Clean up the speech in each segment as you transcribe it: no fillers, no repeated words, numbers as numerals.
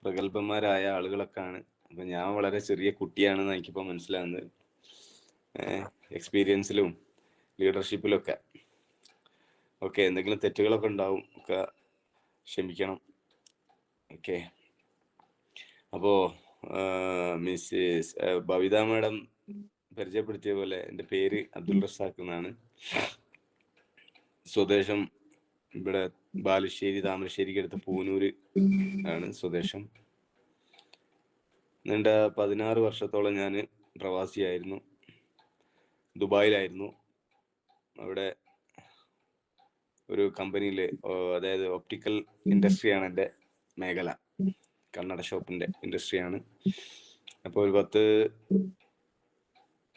പ്രഗത്ഭന്മാരായ ആളുകളൊക്കെയാണ്. അപ്പം ഞാൻ വളരെ ചെറിയ കുട്ടിയാണെന്ന് എനിക്കിപ്പോൾ മനസ്സിലാകുന്നത്. എക്സ്പീരിയൻസിലും ലീഡർഷിപ്പിലൊക്കെ. ഓക്കെ, എന്തെങ്കിലും തെറ്റുകളൊക്കെ ഉണ്ടാവും, ഒക്കെ ക്ഷമിക്കണം. ഓക്കെ, അപ്പോൾ മിസ്സസ് ബവിത മാഡം പരിചയപ്പെടുത്തിയ പോലെ എൻ്റെ പേര് അബ്ദുൾ റസാഖ് എന്നാണ്. സ്വദേശം ഇവിടെ ബാലുശ്ശേരി താമരശ്ശേരിക്ക് അടുത്ത് പൂനൂര് ആണ് സ്വദേശം. നീണ്ട 16 വർഷത്തോളം ഞാൻ പ്രവാസിയായിരുന്നു. ദുബായിലായിരുന്നു. അവിടെ ഒരു കമ്പനിയിൽ, അതായത് ഒപ്റ്റിക്കൽ ഇൻഡസ്ട്രിയാണ് എൻ്റെ മേഖല. കണ്ണട ഷോപ്പിൻ്റെ ഇൻഡസ്ട്രിയാണ്. അപ്പോൾ ഒരു 10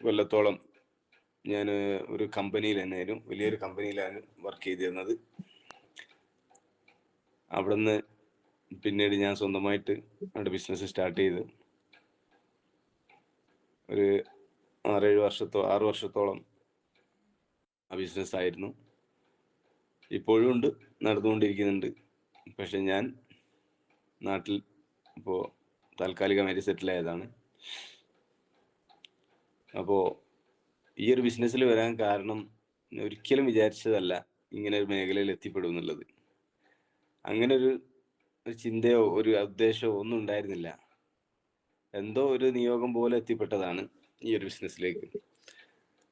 കൊല്ലത്തോളം ഞാൻ ഒരു കമ്പനിയിൽ തന്നെയായിരുന്നു, വലിയൊരു കമ്പനിയിലാണ് വർക്ക് ചെയ്തിരുന്നത്. അവിടെ നിന്ന് പിന്നീട് ഞാൻ സ്വന്തമായിട്ട് അവിടെ ബിസിനസ് സ്റ്റാർട്ട് ചെയ്ത് ഒരു 6 വർഷത്തോളം ആ ബിസിനസ് ആയിരുന്നു. ഇപ്പോഴും ഉണ്ട്, നടന്നുകൊണ്ടിരിക്കുന്നുണ്ട്. പക്ഷെ ഞാൻ നാട്ടിൽ ഇപ്പോൾ താൽക്കാലികമായിട്ട് സെറ്റിൽ ആയതാണ്. അപ്പോൾ ഈ ഒരു ബിസിനസ്സിൽ വരാൻ കാരണം ഒരിക്കലും വിചാരിച്ചതല്ല ഇങ്ങനെ ഒരു മേഖലയിൽ എത്തിപ്പെടും എന്നുള്ളത്. അങ്ങനെ ഒരു ചിന്തയോ ഒരു ഉദ്ദേശമോ ഒന്നും ഉണ്ടായിരുന്നില്ല. എന്തോ ഒരു നിയോഗം പോലെ എത്തിപ്പെട്ടതാണ് ഈ ഒരു ബിസിനസ്സിലേക്ക്.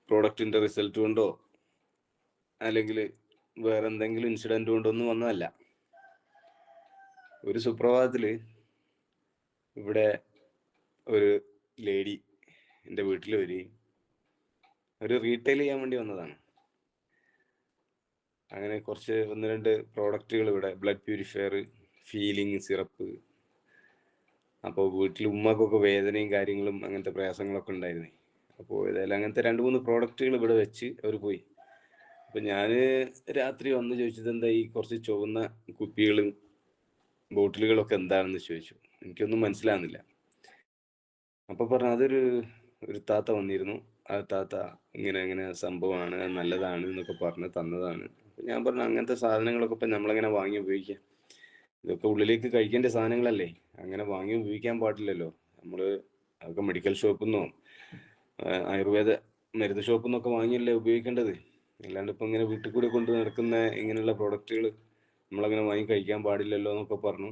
പ്രോഡക്റ്റിൻ്റെ റിസൾട്ട് കൊണ്ടോ അല്ലെങ്കിൽ വേറെ എന്തെങ്കിലും ഇൻസിഡൻറ്റ് കൊണ്ടോ ഒന്നും വന്നതല്ല. ഒരു സുപ്രഭാതത്തിൽ ഇവിടെ ഒരു ലേഡി എൻ്റെ വീട്ടിൽ വരികയും ഒരു റീറ്റെയിൽ ചെയ്യാൻ വേണ്ടി വന്നതാണ്. അങ്ങനെ കുറച്ച് 1-2 പ്രോഡക്റ്റുകൾ ഇവിടെ, ബ്ലഡ് പ്യൂരിഫയർ, ഫീലിംഗ് സിറപ്പ്. അപ്പോൾ വീട്ടിൽ ഉമ്മക്കൊക്കെ വേദനയും കാര്യങ്ങളും അങ്ങനത്തെ പ്രയാസങ്ങളൊക്കെ ഉണ്ടായിരുന്നേ. അപ്പോൾ ഏതായാലും അങ്ങനത്തെ 2-3 പ്രോഡക്റ്റുകൾ ഇവിടെ വെച്ച് അവർ പോയി. അപ്പം ഞാൻ രാത്രി വന്ന് ചോദിച്ചത്, എന്താ ഈ കുറച്ച് ചുവന്ന കുപ്പികളും ബോട്ടിലുകളൊക്കെ എന്താണെന്ന് ചോദിച്ചു. എനിക്കൊന്നും മനസ്സിലാകുന്നില്ല. അപ്പോൾ പറഞ്ഞു, ഒരു താത്ത വന്നിരുന്നു. ആ താത്ത ഇങ്ങനെ സംഭവമാണ്, നല്ലതാണ് എന്നൊക്കെ പറഞ്ഞ് തന്നതാണ്. അപ്പം ഞാൻ പറഞ്ഞു, അങ്ങനത്തെ സാധനങ്ങളൊക്കെ ഇപ്പം നമ്മളെങ്ങനെ വാങ്ങി ഉപയോഗിക്കാം? ഇതൊക്കെ ഉള്ളിലേക്ക് കഴിക്കേണ്ട സാധനങ്ങളല്ലേ, അങ്ങനെ വാങ്ങി ഉപയോഗിക്കാൻ പാടില്ലല്ലോ. നമ്മൾ അതൊക്കെ മെഡിക്കൽ ഷോപ്പിൽ നിന്നോ ആയുർവേദ മരുന്ന് ഷോപ്പിൽ നിന്നൊക്കെ വാങ്ങിയല്ലേ ഉപയോഗിക്കേണ്ടത്. അല്ലാണ്ട് ഇപ്പം ഇങ്ങനെ വീട്ടിൽ കൂടെ കൊണ്ട് നടക്കുന്ന ഇങ്ങനെയുള്ള പ്രോഡക്റ്റുകൾ നമ്മളങ്ങനെ വാങ്ങി കഴിക്കാൻ പാടില്ലല്ലോ എന്നൊക്കെ പറഞ്ഞു.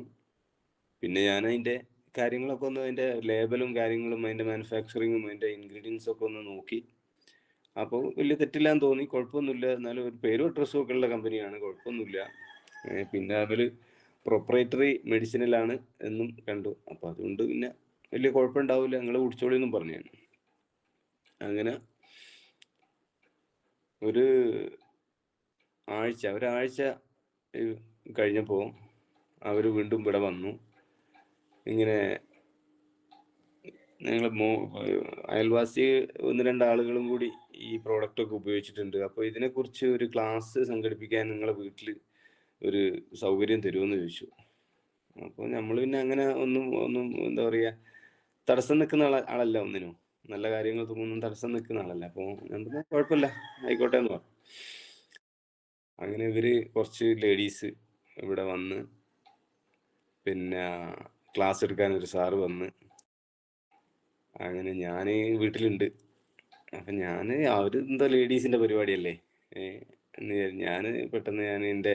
പിന്നെ ഞാൻ അതിൻ്റെ കാര്യങ്ങളൊക്കെ ഒന്ന്, അതിൻ്റെ ലേബലും കാര്യങ്ങളും അതിൻ്റെ മാനുഫാക്ചറിങ്ങും അതിൻ്റെ ഇൻഗ്രീഡിയൻസ് ഒക്കെ ഒന്ന് നോക്കി. അപ്പോൾ വലിയ തെറ്റില്ലാന്ന് തോന്നി, കുഴപ്പമൊന്നുമില്ല. എന്നാലും ഒരു പേരും അഡ്രസ്സും ഒക്കെ ഉള്ള കമ്പനിയാണ്, കുഴപ്പമൊന്നുമില്ല. പിന്നെ അവർ പ്രൊപ്പറേറ്ററി മെഡിസിനിലാണ് എന്നും കണ്ടു. അപ്പോൾ അതുകൊണ്ട് പിന്നെ വലിയ കുഴപ്പമുണ്ടാവില്ല, നിങ്ങൾ കുടിച്ചോളി എന്നും പറഞ്ഞു ഞാൻ. അങ്ങനെ ഒരാഴ്ച കഴിഞ്ഞപ്പോൾ അവർ വീണ്ടും ഇവിടെ വന്നു. ഇങ്ങനെ ഞങ്ങൾ അയൽവാസി 1-2 ആളുകളും കൂടി ഈ പ്രോഡക്റ്റൊക്കെ ഉപയോഗിച്ചിട്ടുണ്ട്. അപ്പോൾ ഇതിനെക്കുറിച്ച് ഒരു ക്ലാസ് സംഘടിപ്പിക്കാൻ നിങ്ങളെ വീട്ടിൽ ഒരു സൗകര്യം തരുമെന്ന് ചോദിച്ചു. അപ്പോൾ നമ്മൾ പിന്നെ അങ്ങനെ ഒന്നും എന്താ പറയുക, തടസ്സം നിൽക്കുന്ന ആളല്ല ഒന്നിനും. നല്ല കാര്യങ്ങൾ തോന്നുന്നു തടസ്സം നിൽക്കുന്ന ആളല്ല. അപ്പോൾ ഞാൻ പറഞ്ഞു, കുഴപ്പമില്ല, ആയിക്കോട്ടെ എന്ന് പറഞ്ഞു. അങ്ങനെ കുറച്ച് ലേഡീസ് ഇവിടെ വന്ന്, പിന്നെ ക്ലാസ് എടുക്കാൻ ഒരു സാറ് വന്ന്. അങ്ങനെ ഞാൻ വീട്ടിലുണ്ട്. അപ്പം അവരെന്തോ ലേഡീസിൻ്റെ പരിപാടിയല്ലേ, ഞാൻ പെട്ടെന്ന് എൻ്റെ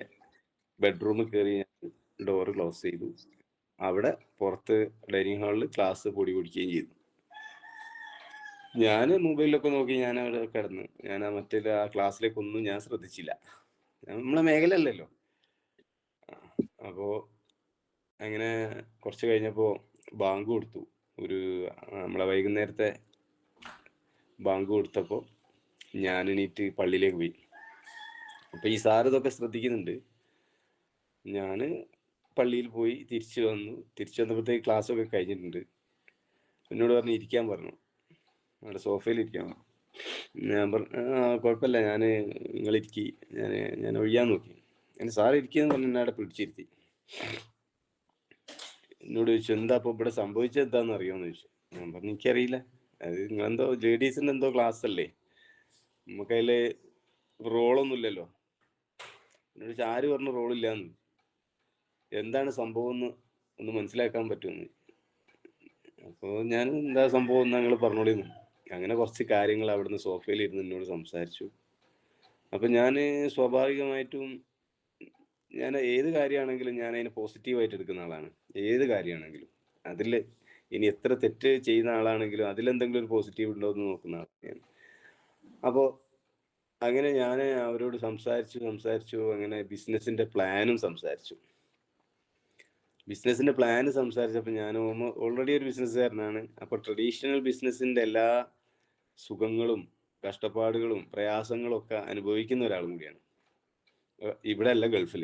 ബെഡ്റൂമിൽ കയറി ഡോറ് ക്ലോസ് ചെയ്തു. അവിടെ പുറത്ത് ഡൈനിങ് ഹാളിൽ ക്ലാസ് പൊടി പിടിക്കുകയും ചെയ്തു. ഞാൻ മൊബൈലിലൊക്കെ നോക്കി ഞാൻ അവിടെ കിടന്നു. ഞാൻ ആ ക്ലാസ്സിലേക്കൊന്നും ഞാൻ ശ്രദ്ധിച്ചില്ല, നമ്മളെ മേഖല അല്ലല്ലോ. അപ്പോൾ അങ്ങനെ കുറച്ച് കഴിഞ്ഞപ്പോൾ ബാങ്ക് കൊടുത്തു. നമ്മളെ വൈകുന്നേരത്തെ ബാങ്ക് കൊടുത്തപ്പോൾ ഞാൻ എണീറ്റ് പള്ളിയിലേക്ക് പോയി. അപ്പോൾ ഈ സാർ ഇതൊക്കെ ശ്രദ്ധിക്കുന്നുണ്ട്. ഞാൻ പള്ളിയിൽ പോയി തിരിച്ചു വന്നപ്പോഴത്തേക്ക് ക്ലാസ്സൊക്കെ കഴിഞ്ഞിട്ടുണ്ട്. എന്നോട് പറഞ്ഞു ഇരിക്കാൻ പറഞ്ഞു, അവിടെ സോഫയിൽ ഇരിക്കാൻ പറഞ്ഞു. ഞാൻ പറഞ്ഞു കുഴപ്പമില്ല, നിങ്ങളിരിക്കി, ഞാൻ ഒഴിയാൻ നോക്കി. എൻ്റെ സാർ ഇരിക്കുകയെന്ന് പറഞ്ഞ് എന്നെ അവിടെ പിടിച്ചിരുത്തി. എന്നോട് ചോദിച്ചു, എന്താ അപ്പോൾ ഇവിടെ സംഭവിച്ചത് എന്താണെന്ന് അറിയുമെന്ന് ചോദിച്ചു. ഞാൻ പറഞ്ഞു എനിക്കറിയില്ല, അത് നിങ്ങളെന്തോ ലേഡീസിൻ്റെ എന്തോ ക്ലാസ് അല്ലേ, നമുക്കതിൽ റോളൊന്നുമില്ലല്ലോ. എന്നോട് ചോദിച്ചു, ആര് പറഞ്ഞു റോളില്ലാന്ന്, എന്താണ് സംഭവം എന്ന് ഒന്ന് മനസ്സിലാക്കാൻ പറ്റുമെന്ന്. അപ്പോൾ ഞാൻ എന്താ സംഭവം എന്ന് ഞങ്ങൾ പറഞ്ഞോളിന്ന്. അങ്ങനെ കുറച്ച് കാര്യങ്ങൾ അവിടുന്ന് സോഫയിൽ ഇരുന്ന് എന്നോട് സംസാരിച്ചു. അപ്പം ഞാൻ സ്വാഭാവികമായിട്ടും ഞാൻ ഏത് കാര്യമാണെങ്കിലും ഞാൻ അതിനെ പോസിറ്റീവായിട്ട് എടുക്കുന്ന ആളാണ്. ഏത് കാര്യമാണെങ്കിലും അതിൽ ഇനി എത്ര തെറ്റ് ചെയ്യുന്ന ആളാണെങ്കിലും അതിലെന്തെങ്കിലും ഒരു പോസിറ്റീവ് ഉണ്ടോ എന്ന് നോക്കുന്ന ആളാണ് ഞാൻ. അപ്പോൾ അങ്ങനെ ഞാൻ അവരോട് സംസാരിച്ചു. അങ്ങനെ ബിസിനസിന്റെ പ്ലാനും സംസാരിച്ചു. ബിസിനസിന്റെ പ്ലാന് സംസാരിച്ചപ്പോൾ ഞാൻ ഓൾറെഡി ഒരു ബിസിനസ്സുകാരനാണ്. അപ്പോൾ ട്രഡീഷണൽ ബിസിനസിന്റെ എല്ലാ സുഖങ്ങളും കഷ്ടപ്പാടുകളും പ്രയാസങ്ങളും ഒക്കെ അനുഭവിക്കുന്ന ഒരാളും കൂടിയാണ്. ഇവിടെ അല്ല, ഗൾഫിൽ.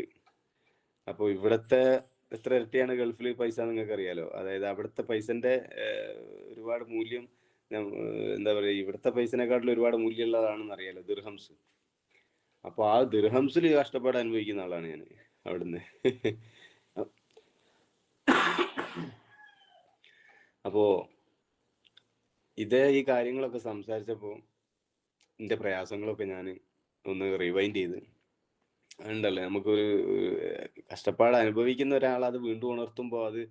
അപ്പോൾ ഇവിടുത്തെ എത്ര ഇരട്ടിയാണ് ഗൾഫിൽ പൈസ നിങ്ങൾക്ക് അറിയാലോ. അതായത് അവിടുത്തെ പൈസന്റെ ഒരുപാട് മൂല്യം എന്താ പറയുക, ഇവിടുത്തെ പൈസനെക്കാട്ടിലും ഒരുപാട് മൂല്യമുള്ളതാണെന്ന് അറിയാലോ, ദിർഹംസ്. അപ്പോൾ ആ ദിർഹംസിൽ കഷ്ടപ്പാട് അനുഭവിക്കുന്ന ആളാണ് ഞാൻ അവിടുന്ന്. അപ്പോ ഈ കാര്യങ്ങളൊക്കെ സംസാരിച്ചപ്പോൾ എൻ്റെ പ്രയാസങ്ങളൊക്കെ ഞാൻ ഒന്ന് റിവൈൻഡ് ചെയ്ത്, ഉണ്ടല്ലോ നമുക്കൊരു കഷ്ടപ്പാട് അനുഭവിക്കുന്ന ഒരാൾ അത് വീണ്ടും ഉണർത്തുമ്പോൾ അത്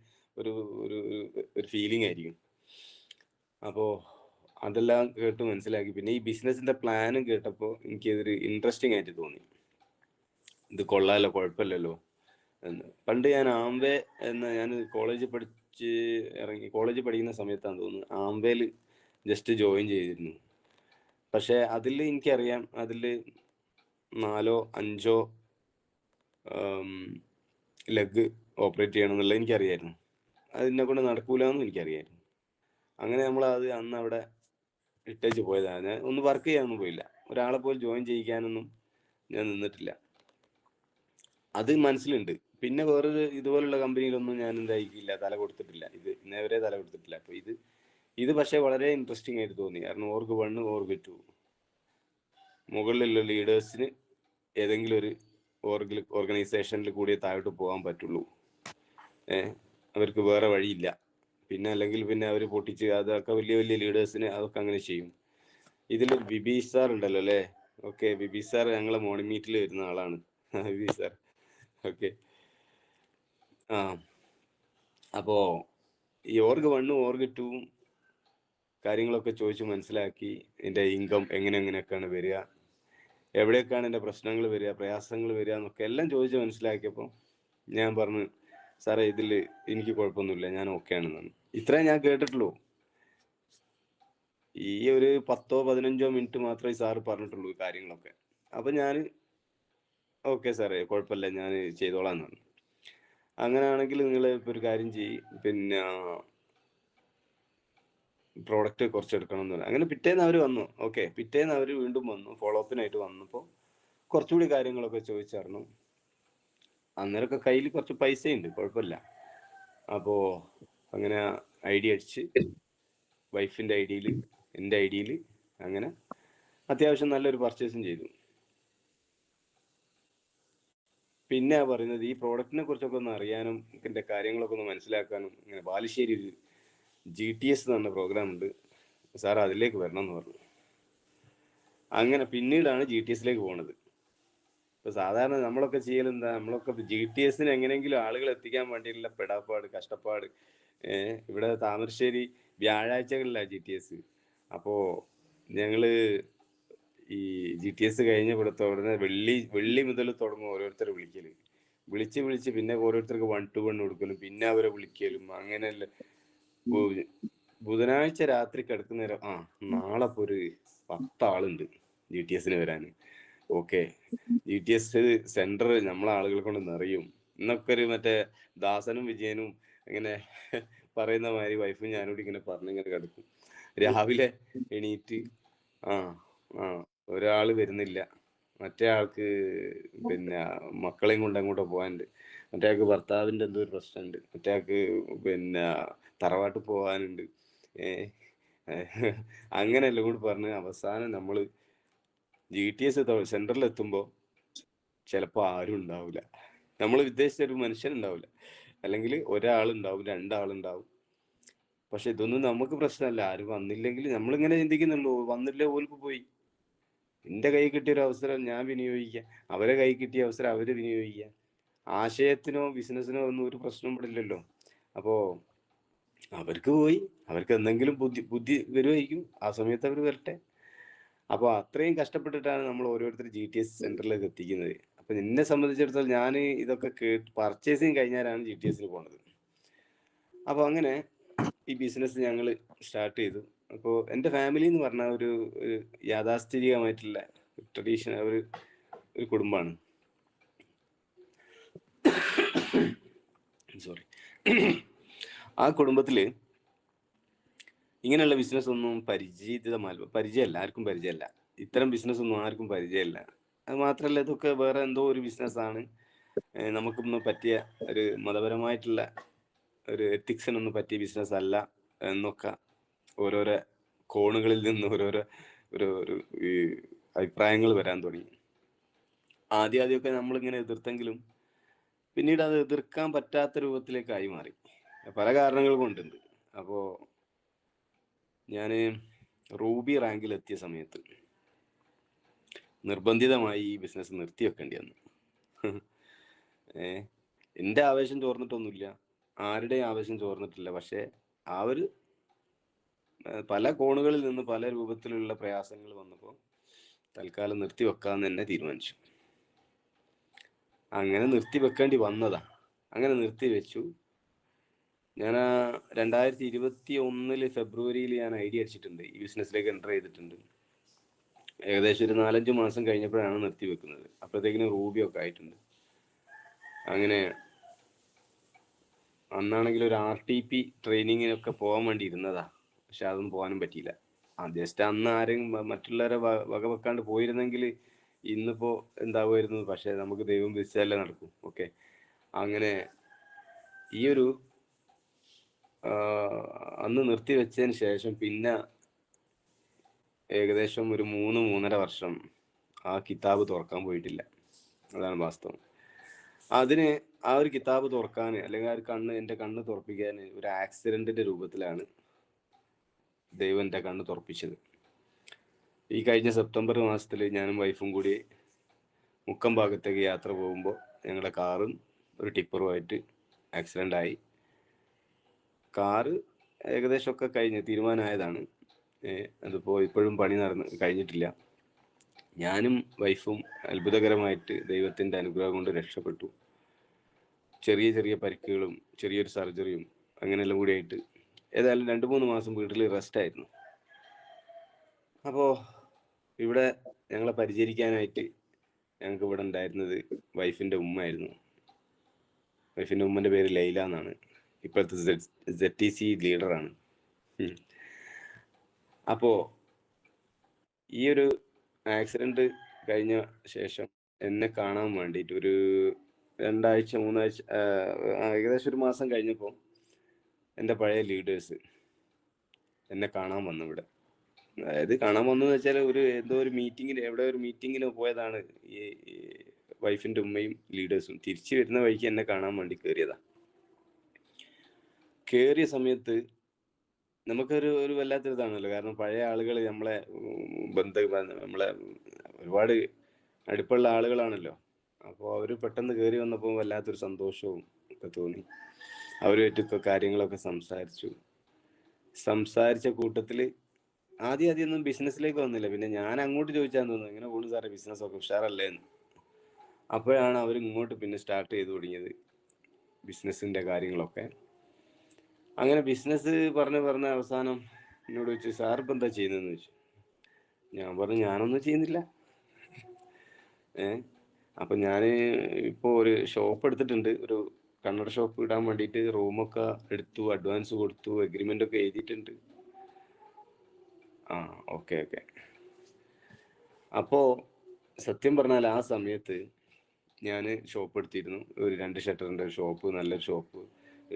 ഒരു ഒരു ഫീലിംഗ് ആയിരിക്കും. അപ്പോൾ അതെല്ലാം കേട്ട് മനസ്സിലാക്കി. പിന്നെ ഈ ബിസിനസിന്റെ പ്ലാനും കേട്ടപ്പോൾ എനിക്കതൊരു ഇൻട്രസ്റ്റിംഗ് ആയിട്ട് തോന്നി. ഇത് കൊള്ളാമല്ലോ, കുഴപ്പമില്ലല്ലോ എന്ന്. പണ്ട് ഞാൻ ആംവേ ഞാൻ കോളേജിൽ പഠിക്കുന്ന സമയത്താണെന്ന് തോന്നുന്നു ആംവേയിൽ ജസ്റ്റ് ജോയിൻ ചെയ്തിരുന്നു. പക്ഷെ അതിൽ എനിക്കറിയാം, അതിൽ 4 or 5 ലെഗ് ഓപ്പറേറ്റ് ചെയ്യണം എന്നുള്ളത് എനിക്കറിയായിരുന്നു. അതിനെ കൊണ്ട് നടക്കൂലെന്നും എനിക്കറിയായിരുന്നു. അങ്ങനെ അത് അന്ന് അവിടെ ഇട്ടേച്ച് പോയതാണ്. ഞാൻ ഒന്ന് വർക്ക് ചെയ്യാനൊന്നും പോയില്ല. ഒരാളെ പോലും ജോയിൻ ചെയ്യിക്കാനൊന്നും ഞാൻ നിന്നിട്ടില്ല. അത് മനസ്സിലുണ്ട്. പിന്നെ വേറൊരു ഇതുപോലുള്ള കമ്പനിയിലൊന്നും ഞാൻ എന്തായിക്കില്ല, തല കൊടുത്തിട്ടില്ല. ഇത് ഇന്നേവരെ തല കൊടുത്തിട്ടില്ല. അപ്പോൾ ഇത് പക്ഷേ വളരെ ഇൻട്രസ്റ്റിംഗ് ആയിട്ട് തോന്നി. കാരണം org 1 org 2 മുകളിലുള്ള ലീഡേഴ്സിന് ഏതെങ്കിലും ഒരു ഓർഗനൈസേഷനിൽ കൂടി താഴോട്ട് പോകാൻ പറ്റുള്ളൂ. അവർക്ക് വേറെ വഴിയില്ല. പിന്നെ അല്ലെങ്കിൽ പിന്നെ അവർ പൊട്ടിച്ച് അതൊക്കെ വലിയ വലിയ ലീഡേഴ്സിന് അതൊക്കെ അങ്ങനെ ചെയ്യും. ഇതിൽ ബിബീഷ് സാർ ഉണ്ടല്ലോ അല്ലേ? ഓക്കെ, ബിബീഷ് സാർ ഞങ്ങളെ മോർണിംഗ് മീറ്റിൽ വരുന്ന ആളാണ്. ബിബീഷ് സാർ. ഓക്കെ. അപ്പോൾ ഈ org 1 org 2 കാര്യങ്ങളൊക്കെ ചോദിച്ച് മനസ്സിലാക്കി. എൻ്റെ ഇൻകം എങ്ങനെയൊക്കെയാണ് വരിക, എവിടെയൊക്കെയാണ് എൻ്റെ പ്രശ്നങ്ങൾ വരിക, പ്രയാസങ്ങൾ വരിക എന്നൊക്കെ എല്ലാം ചോദിച്ച് മനസ്സിലാക്കിയപ്പോൾ ഞാൻ പറഞ്ഞു, സാറേ ഇതിൽ എനിക്ക് കുഴപ്പമൊന്നുമില്ല, ഞാൻ ഓക്കെ ആണെന്നാണ്. ഇത്രയും ഞാൻ കേട്ടിട്ടുള്ളൂ. ഈ ഒരു 10-15 മിനിറ്റ് മാത്രമേ സാറ് പറഞ്ഞിട്ടുള്ളൂ കാര്യങ്ങളൊക്കെ. അപ്പം ഞാൻ ഓക്കെ സാറേ, കുഴപ്പമില്ല, ഞാൻ ചെയ്തോളാം എന്നാണ്. അങ്ങനെയാണെങ്കിൽ നിങ്ങൾ ഇപ്പോൾ ഒരു കാര്യം ചെയ്യും, പിന്നെ പ്രോഡക്റ്റ് കുറച്ച് എടുക്കണം എന്ന് പറഞ്ഞു. അങ്ങനെ പിറ്റേന്ന് അവർ വന്നു. ഓക്കെ, പിറ്റേന്ന് അവർ വീണ്ടും വന്നു, ഫോളോ അപ്പിനായിട്ട് വന്നപ്പോൾ കുറച്ചുകൂടി കാര്യങ്ങളൊക്കെ ചോദിച്ചറിഞ്ഞു. അന്നേരമൊക്കെ കയ്യിൽ കുറച്ച് പൈസയുണ്ട്, കുഴപ്പമില്ല. അപ്പോൾ അങ്ങനെ ID അടിച്ച് വൈഫിൻ്റെ ID-യിൽ എൻ്റെ ID-യിൽ അങ്ങനെ അത്യാവശ്യം നല്ലൊരു പർച്ചേസും ചെയ്തു. പിന്നെ പറയുന്നത് ഈ പ്രോഡക്റ്റിനെ കുറിച്ചൊക്കെ ഒന്ന് അറിയാനും ഇതിൻ്റെ കാര്യങ്ങളൊക്കെ ഒന്ന് മനസ്സിലാക്കാനും ഇങ്ങനെ ബാലുശ്ശേരി GTS എന്ന് പറഞ്ഞ പ്രോഗ്രാം ഉണ്ട് സാർ, അതിലേക്ക് വരണം എന്ന് പറഞ്ഞു. അങ്ങനെ പിന്നീടാണ് GTS-ലേക്ക് പോണത്. ഇപ്പൊ സാധാരണ നമ്മളൊക്കെ ചെയ്യലെന്താ, നമ്മളൊക്കെ GTS-ന് എങ്ങനെയെങ്കിലും ആളുകൾ എത്തിക്കാൻ വേണ്ടിയിട്ടുള്ള പെടാപ്പാട്, കഷ്ടപ്പാട്. ഇവിടെ താമരശ്ശേരി വ്യാഴാഴ്ചകളിലാണ് GTS. അപ്പോ ഞങ്ങള് ഈ GTS കഴിഞ്ഞ ഉടനെ വെള്ളി മുതൽ തുടങ്ങും ഓരോരുത്തരെ വിളിച്ച് പിന്നെ ഓരോരുത്തർക്ക് 1 to 1 കൊടുക്കലും പിന്നെ അവരെ വിളിക്കലും അങ്ങനെയല്ല. ബുധനാഴ്ച രാത്രി കിടക്കുന്നേരം നാളെ ഇപ്പോൾ ഒരു 10 ആളുണ്ട് GTS-ന് വരാൻ. ഓക്കെ, GTS സെന്റർ നമ്മളെ ആളുകളെ കൊണ്ട് നിറയും എന്നൊക്കെ ഒരു മറ്റേ ദാസനും വിജയനും ഇങ്ങനെ പറയുന്ന മാതിരി വൈഫും ഞാനോട് ഇങ്ങനെ പറഞ്ഞിങ്ങനെ കിടക്കും. രാവിലെ എണീറ്റ് ഒരാൾ വരുന്നില്ല, മറ്റേ ആൾക്ക് പിന്നെ മക്കളെയും കൊണ്ട് അങ്ങോട്ട് പോകാനുണ്ട്, മറ്റേ ആൾക്ക് ഭർത്താവിൻ്റെ എന്തോ ഒരു പ്രശ്നമുണ്ട്, മറ്റേ ആൾക്ക് പിന്നെ തറവാട്ട് പോകാനുണ്ട്. അങ്ങനെയെല്ലാം കൂടി പറഞ്ഞ് അവസാനം നമ്മൾ GTS സെന്ററിൽ എത്തുമ്പോൾ ചിലപ്പോൾ ആരും ഉണ്ടാവില്ല. നമ്മൾ ഉദ്ദേശിച്ച ഒരു മനുഷ്യൻ ഉണ്ടാവില്ല, അല്ലെങ്കിൽ ഒരാളുണ്ടാവും, 2 ആളുണ്ടാവും. പക്ഷെ ഇതൊന്നും നമുക്ക് പ്രശ്നമല്ല. ആരും വന്നില്ലെങ്കിൽ നമ്മളിങ്ങനെ ചിന്തിക്കുന്നുള്ളൂ, വന്നില്ലേ ഓൽക്ക് പോയി. എൻ്റെ കൈ കിട്ടിയൊരു അവസരം ഞാൻ വിനിയോഗിക്കുക, അവരെ കൈ കിട്ടിയ അവസരം അവർ വിനിയോഗിക്കുക. ആശയത്തിനോ ബിസിനസ്സിനോ ഒന്നും ഒരു പ്രശ്നം പെടില്ലല്ലോ. അപ്പോൾ അവർക്ക് പോയി, അവർക്ക് എന്തെങ്കിലും ബുദ്ധി വരുമായിരിക്കും, ആ സമയത്ത് അവർ വരട്ടെ. അപ്പോൾ അത്രയും കഷ്ടപ്പെട്ടിട്ടാണ് നമ്മൾ ഓരോരുത്തർ GTS സെന്ററിലേക്ക് എത്തിക്കുന്നത്. അപ്പൊ എന്നെ സംബന്ധിച്ചിടത്തോളം ഞാൻ ഇതൊക്കെ പർച്ചേസിങ് കഴിഞ്ഞാലാണ് GTSന് പോണത്. അപ്പോൾ അങ്ങനെ ഈ ബിസിനസ് ഞങ്ങൾ സ്റ്റാർട്ട് ചെയ്തു. അപ്പോൾ എൻ്റെ ഫാമിലി എന്ന് പറഞ്ഞാൽ ഒരു യാഥാസ്ഥിതികമായിട്ടുള്ള ട്രഡീഷണൽ ഒരു കുടുംബമാണ്. സോറി. ആ കുടുംബത്തിൽ ഇങ്ങനെയുള്ള ബിസിനസ് ഒന്നും പരിചയമല്ല, ആർക്കും പരിചയമല്ല. ഇത്തരം ബിസിനസ് ഒന്നും ആർക്കും പരിചയമല്ല. അത് മാത്രമല്ല, ഇതൊക്കെ വേറെ എന്തോ ഒരു ബിസിനസ്സാണ്, നമുക്കൊന്നും പറ്റിയ ഒരു മതപരമായിട്ടുള്ള ഒരു എത്തിക്സിനൊന്നും പറ്റിയ ബിസിനസ് അല്ല എന്നൊക്കെ ഓരോരോ കോണുകളിൽ നിന്ന് ഓരോരോ ഒരു അഭിപ്രായങ്ങൾ വരാൻ തുടങ്ങി. ആദ്യമൊക്കെ നമ്മളിങ്ങനെ എതിർത്തെങ്കിലും പിന്നീട് അത് എതിർക്കാൻ പറ്റാത്ത രൂപത്തിലേക്കായി മാറി, പല കാരണങ്ങൾ കൊണ്ടുണ്ട്. അപ്പോൾ ഞാൻ റൂബി റാങ്കിൽ എത്തിയ സമയത്ത് നിർബന്ധിതമായി ഈ ബിസിനസ് നിർത്തി വെക്കേണ്ടി വന്നു. എൻ്റെ ആവേശം ചോർന്നിട്ടൊന്നുമില്ല, ആരുടെയും ആവേശം ചോർന്നിട്ടില്ല. പക്ഷെ ആ ഒരു പല കോണുകളിൽ നിന്ന് പല രൂപത്തിലുള്ള പ്രയാസങ്ങൾ വന്നപ്പോൾ തൽക്കാലം നിർത്തി വെക്കാമെന്ന് തന്നെ തീരുമാനിച്ചു. അങ്ങനെ നിർത്തി വെക്കേണ്ടി വന്നതാ. അങ്ങനെ നിർത്തി വെച്ചു. ഞാൻ 2021 ഫെബ്രുവരിയിൽ ഞാൻ ഐഡിയ അടിച്ചിട്ടുണ്ട്, ഈ ബിസിനസ്സിലേക്ക് എൻ്റർ ചെയ്തിട്ടുണ്ട്. ഏകദേശം ഒരു 4-5 മാസം കഴിഞ്ഞപ്പോഴാണ് നിർത്തി വെക്കുന്നത്. അപ്പോഴത്തേക്കിനും റൂബിയൊക്കെ ആയിട്ടുണ്ട്. അങ്ങനെ അന്നാണെങ്കിൽ ഒരു RTP ട്രെയിനിങ്ങിനൊക്കെ പോകാൻ വേണ്ടി ഇരുന്നതാ, പക്ഷെ അതൊന്നും പോകാനും പറ്റിയില്ല. ജസ്റ്റ് അന്ന് ആരും മറ്റുള്ളവരെ വകവെക്കാണ്ട് പോയിരുന്നെങ്കിൽ ഇന്നിപ്പോൾ എന്താവുമായിരുന്നു. പക്ഷെ നമുക്ക് ദൈവം വിധിച്ചാലേ നടക്കും. ഓക്കെ, അങ്ങനെ ഈ ഒരു അന്ന് നിർത്തി വെച്ചതിന് ശേഷം പിന്നെ ഏകദേശം ഒരു 3-3.5 വർഷം ആ കിതാബ് തുറക്കാൻ പോയിട്ടില്ല. അതാണ് വാസ്തവം. അതിന് ആ ഒരു കിതാബ് തുറക്കാൻ, അല്ലെങ്കിൽ ആ ഒരു എൻ്റെ കണ്ണ് തുറപ്പിക്കാൻ ഒരു ആക്സിഡന്റിന്റെ രൂപത്തിലാണ് ദൈവം എൻ്റെ കണ്ണ് തുറപ്പിച്ചത്. ഈ കഴിഞ്ഞ സെപ്റ്റംബർ മാസത്തിൽ ഞാനും വൈഫും കൂടി മുക്കം ഭാഗത്തേക്ക് യാത്ര പോകുമ്പോൾ ഞങ്ങളുടെ കാറും ഒരു ടിപ്പറുമായിട്ട് ആക്സിഡൻ്റ് ആയി. കാറ് ഏകദേശമൊക്കെ കഴിഞ്ഞ് തീരുമാനമായതാണ്. അതിപ്പോൾ ഇപ്പോഴും പണി കഴിഞ്ഞിട്ടില്ല. ഞാനും വൈഫും അത്ഭുതകരമായിട്ട് ദൈവത്തിൻ്റെ അനുഗ്രഹം കൊണ്ട് രക്ഷപ്പെട്ടു. ചെറിയ ചെറിയ പരിക്കുകളും ചെറിയൊരു സർജറിയും അങ്ങനെയെല്ലാം കൂടി ആയിട്ട് ഏതായാലും 2-3 മാസം വീട്ടിൽ റെസ്റ്റ് ആയിരുന്നു. അപ്പോൾ ഇവിടെ ഞങ്ങളെ പരിചരിക്കാനായിട്ട് ഞങ്ങൾക്ക് ഇവിടെ ഉണ്ടായിരുന്നത് വൈഫിൻ്റെ ഉമ്മയായിരുന്നു. വൈഫിൻ്റെ ഉമ്മൻ്റെ പേര് ലൈല എന്നാണ്. ഇപ്പോഴത്തെ ZTC ലീഡറാണ്. അപ്പോൾ ഈ ഒരു ആക്സിഡന്റ് കഴിഞ്ഞ ശേഷം എന്നെ കാണാൻ വേണ്ടിയിട്ട് ഒരു 2-3 ആഴ്ച, ഏകദേശം ഒരു മാസം കഴിഞ്ഞപ്പോൾ എൻ്റെ പഴയ ലീഡേഴ്സ് എന്നെ കാണാൻ വന്നു ഇവിടെ. അതായത് കാണാൻ വന്നെന്ന് വെച്ചാൽ എന്തോ ഒരു മീറ്റിങ്ങിന്, എവിടെ ഒരു മീറ്റിങ്ങിന് പോയതാണ് ഈ വൈഫിൻ്റെ ഉമ്മയും ലീഡേഴ്സും. തിരിച്ചു വരുന്ന വഴിക്ക് എന്നെ കാണാൻ വേണ്ടി കയറിയതാ. കയറിയ സമയത്ത് നമുക്കൊരു വല്ലാത്തൊരിതാണല്ലോ. കാരണം പഴയ ആളുകൾ നമ്മളെ ഒരുപാട് അടുപ്പുള്ള ആളുകളാണല്ലോ. അപ്പോൾ അവർ പെട്ടെന്ന് കയറി വന്നപ്പോൾ വല്ലാത്തൊരു സന്തോഷവും ഒക്കെ തോന്നി. അവരുമായിട്ടൊക്കെ കാര്യങ്ങളൊക്കെ സംസാരിച്ച കൂട്ടത്തിൽ ആദ്യമൊന്നും ബിസിനസ്സിലേക്ക് വന്നില്ല. പിന്നെ ഞാൻ അങ്ങോട്ട് ചോദിച്ചാന്ന് തോന്നുന്നു, എങ്ങനെ പോകുന്നു സാറേ, ബിസിനസ്സൊക്കെ ഉഷാറല്ലേ എന്ന്. അപ്പോഴാണ് അവർ ഇങ്ങോട്ട് പിന്നെ സ്റ്റാർട്ട് ചെയ്ത് തുടങ്ങിയത് ബിസിനസ്സിൻ്റെ കാര്യങ്ങളൊക്കെ. അങ്ങനെ ബിസിനസ് പറഞ്ഞ് അവസാനം എന്നോട് ചോദിച്ചു, സാർ ഇപ്പം എന്താ ചെയ്യുന്നതെന്ന് ചോദിച്ചു. ഞാൻ പറഞ്ഞു, ഞാനൊന്നും ചെയ്യുന്നില്ല. അപ്പം ഞാൻ ഇപ്പോൾ ഒരു ഷോപ്പ് എടുത്തിട്ടുണ്ട്, ഒരു കണ്ണട ഷോപ്പ് ഇടാൻ വേണ്ടിയിട്ട്. റൂമൊക്കെ എടുത്തു, അഡ്വാൻസ് കൊടുത്തു, എഗ്രിമെൻ്റ് ഒക്കെ എഴുതിയിട്ടുണ്ട്. ഓക്കെ. അപ്പോൾ സത്യം പറഞ്ഞാൽ ആ സമയത്ത് ഞാൻ ഷോപ്പ് എടുത്തിരുന്നു, ഒരു 2 ഷട്ടറിൻ്റെ ഷോപ്പ്, നല്ലൊരു ഷോപ്പ്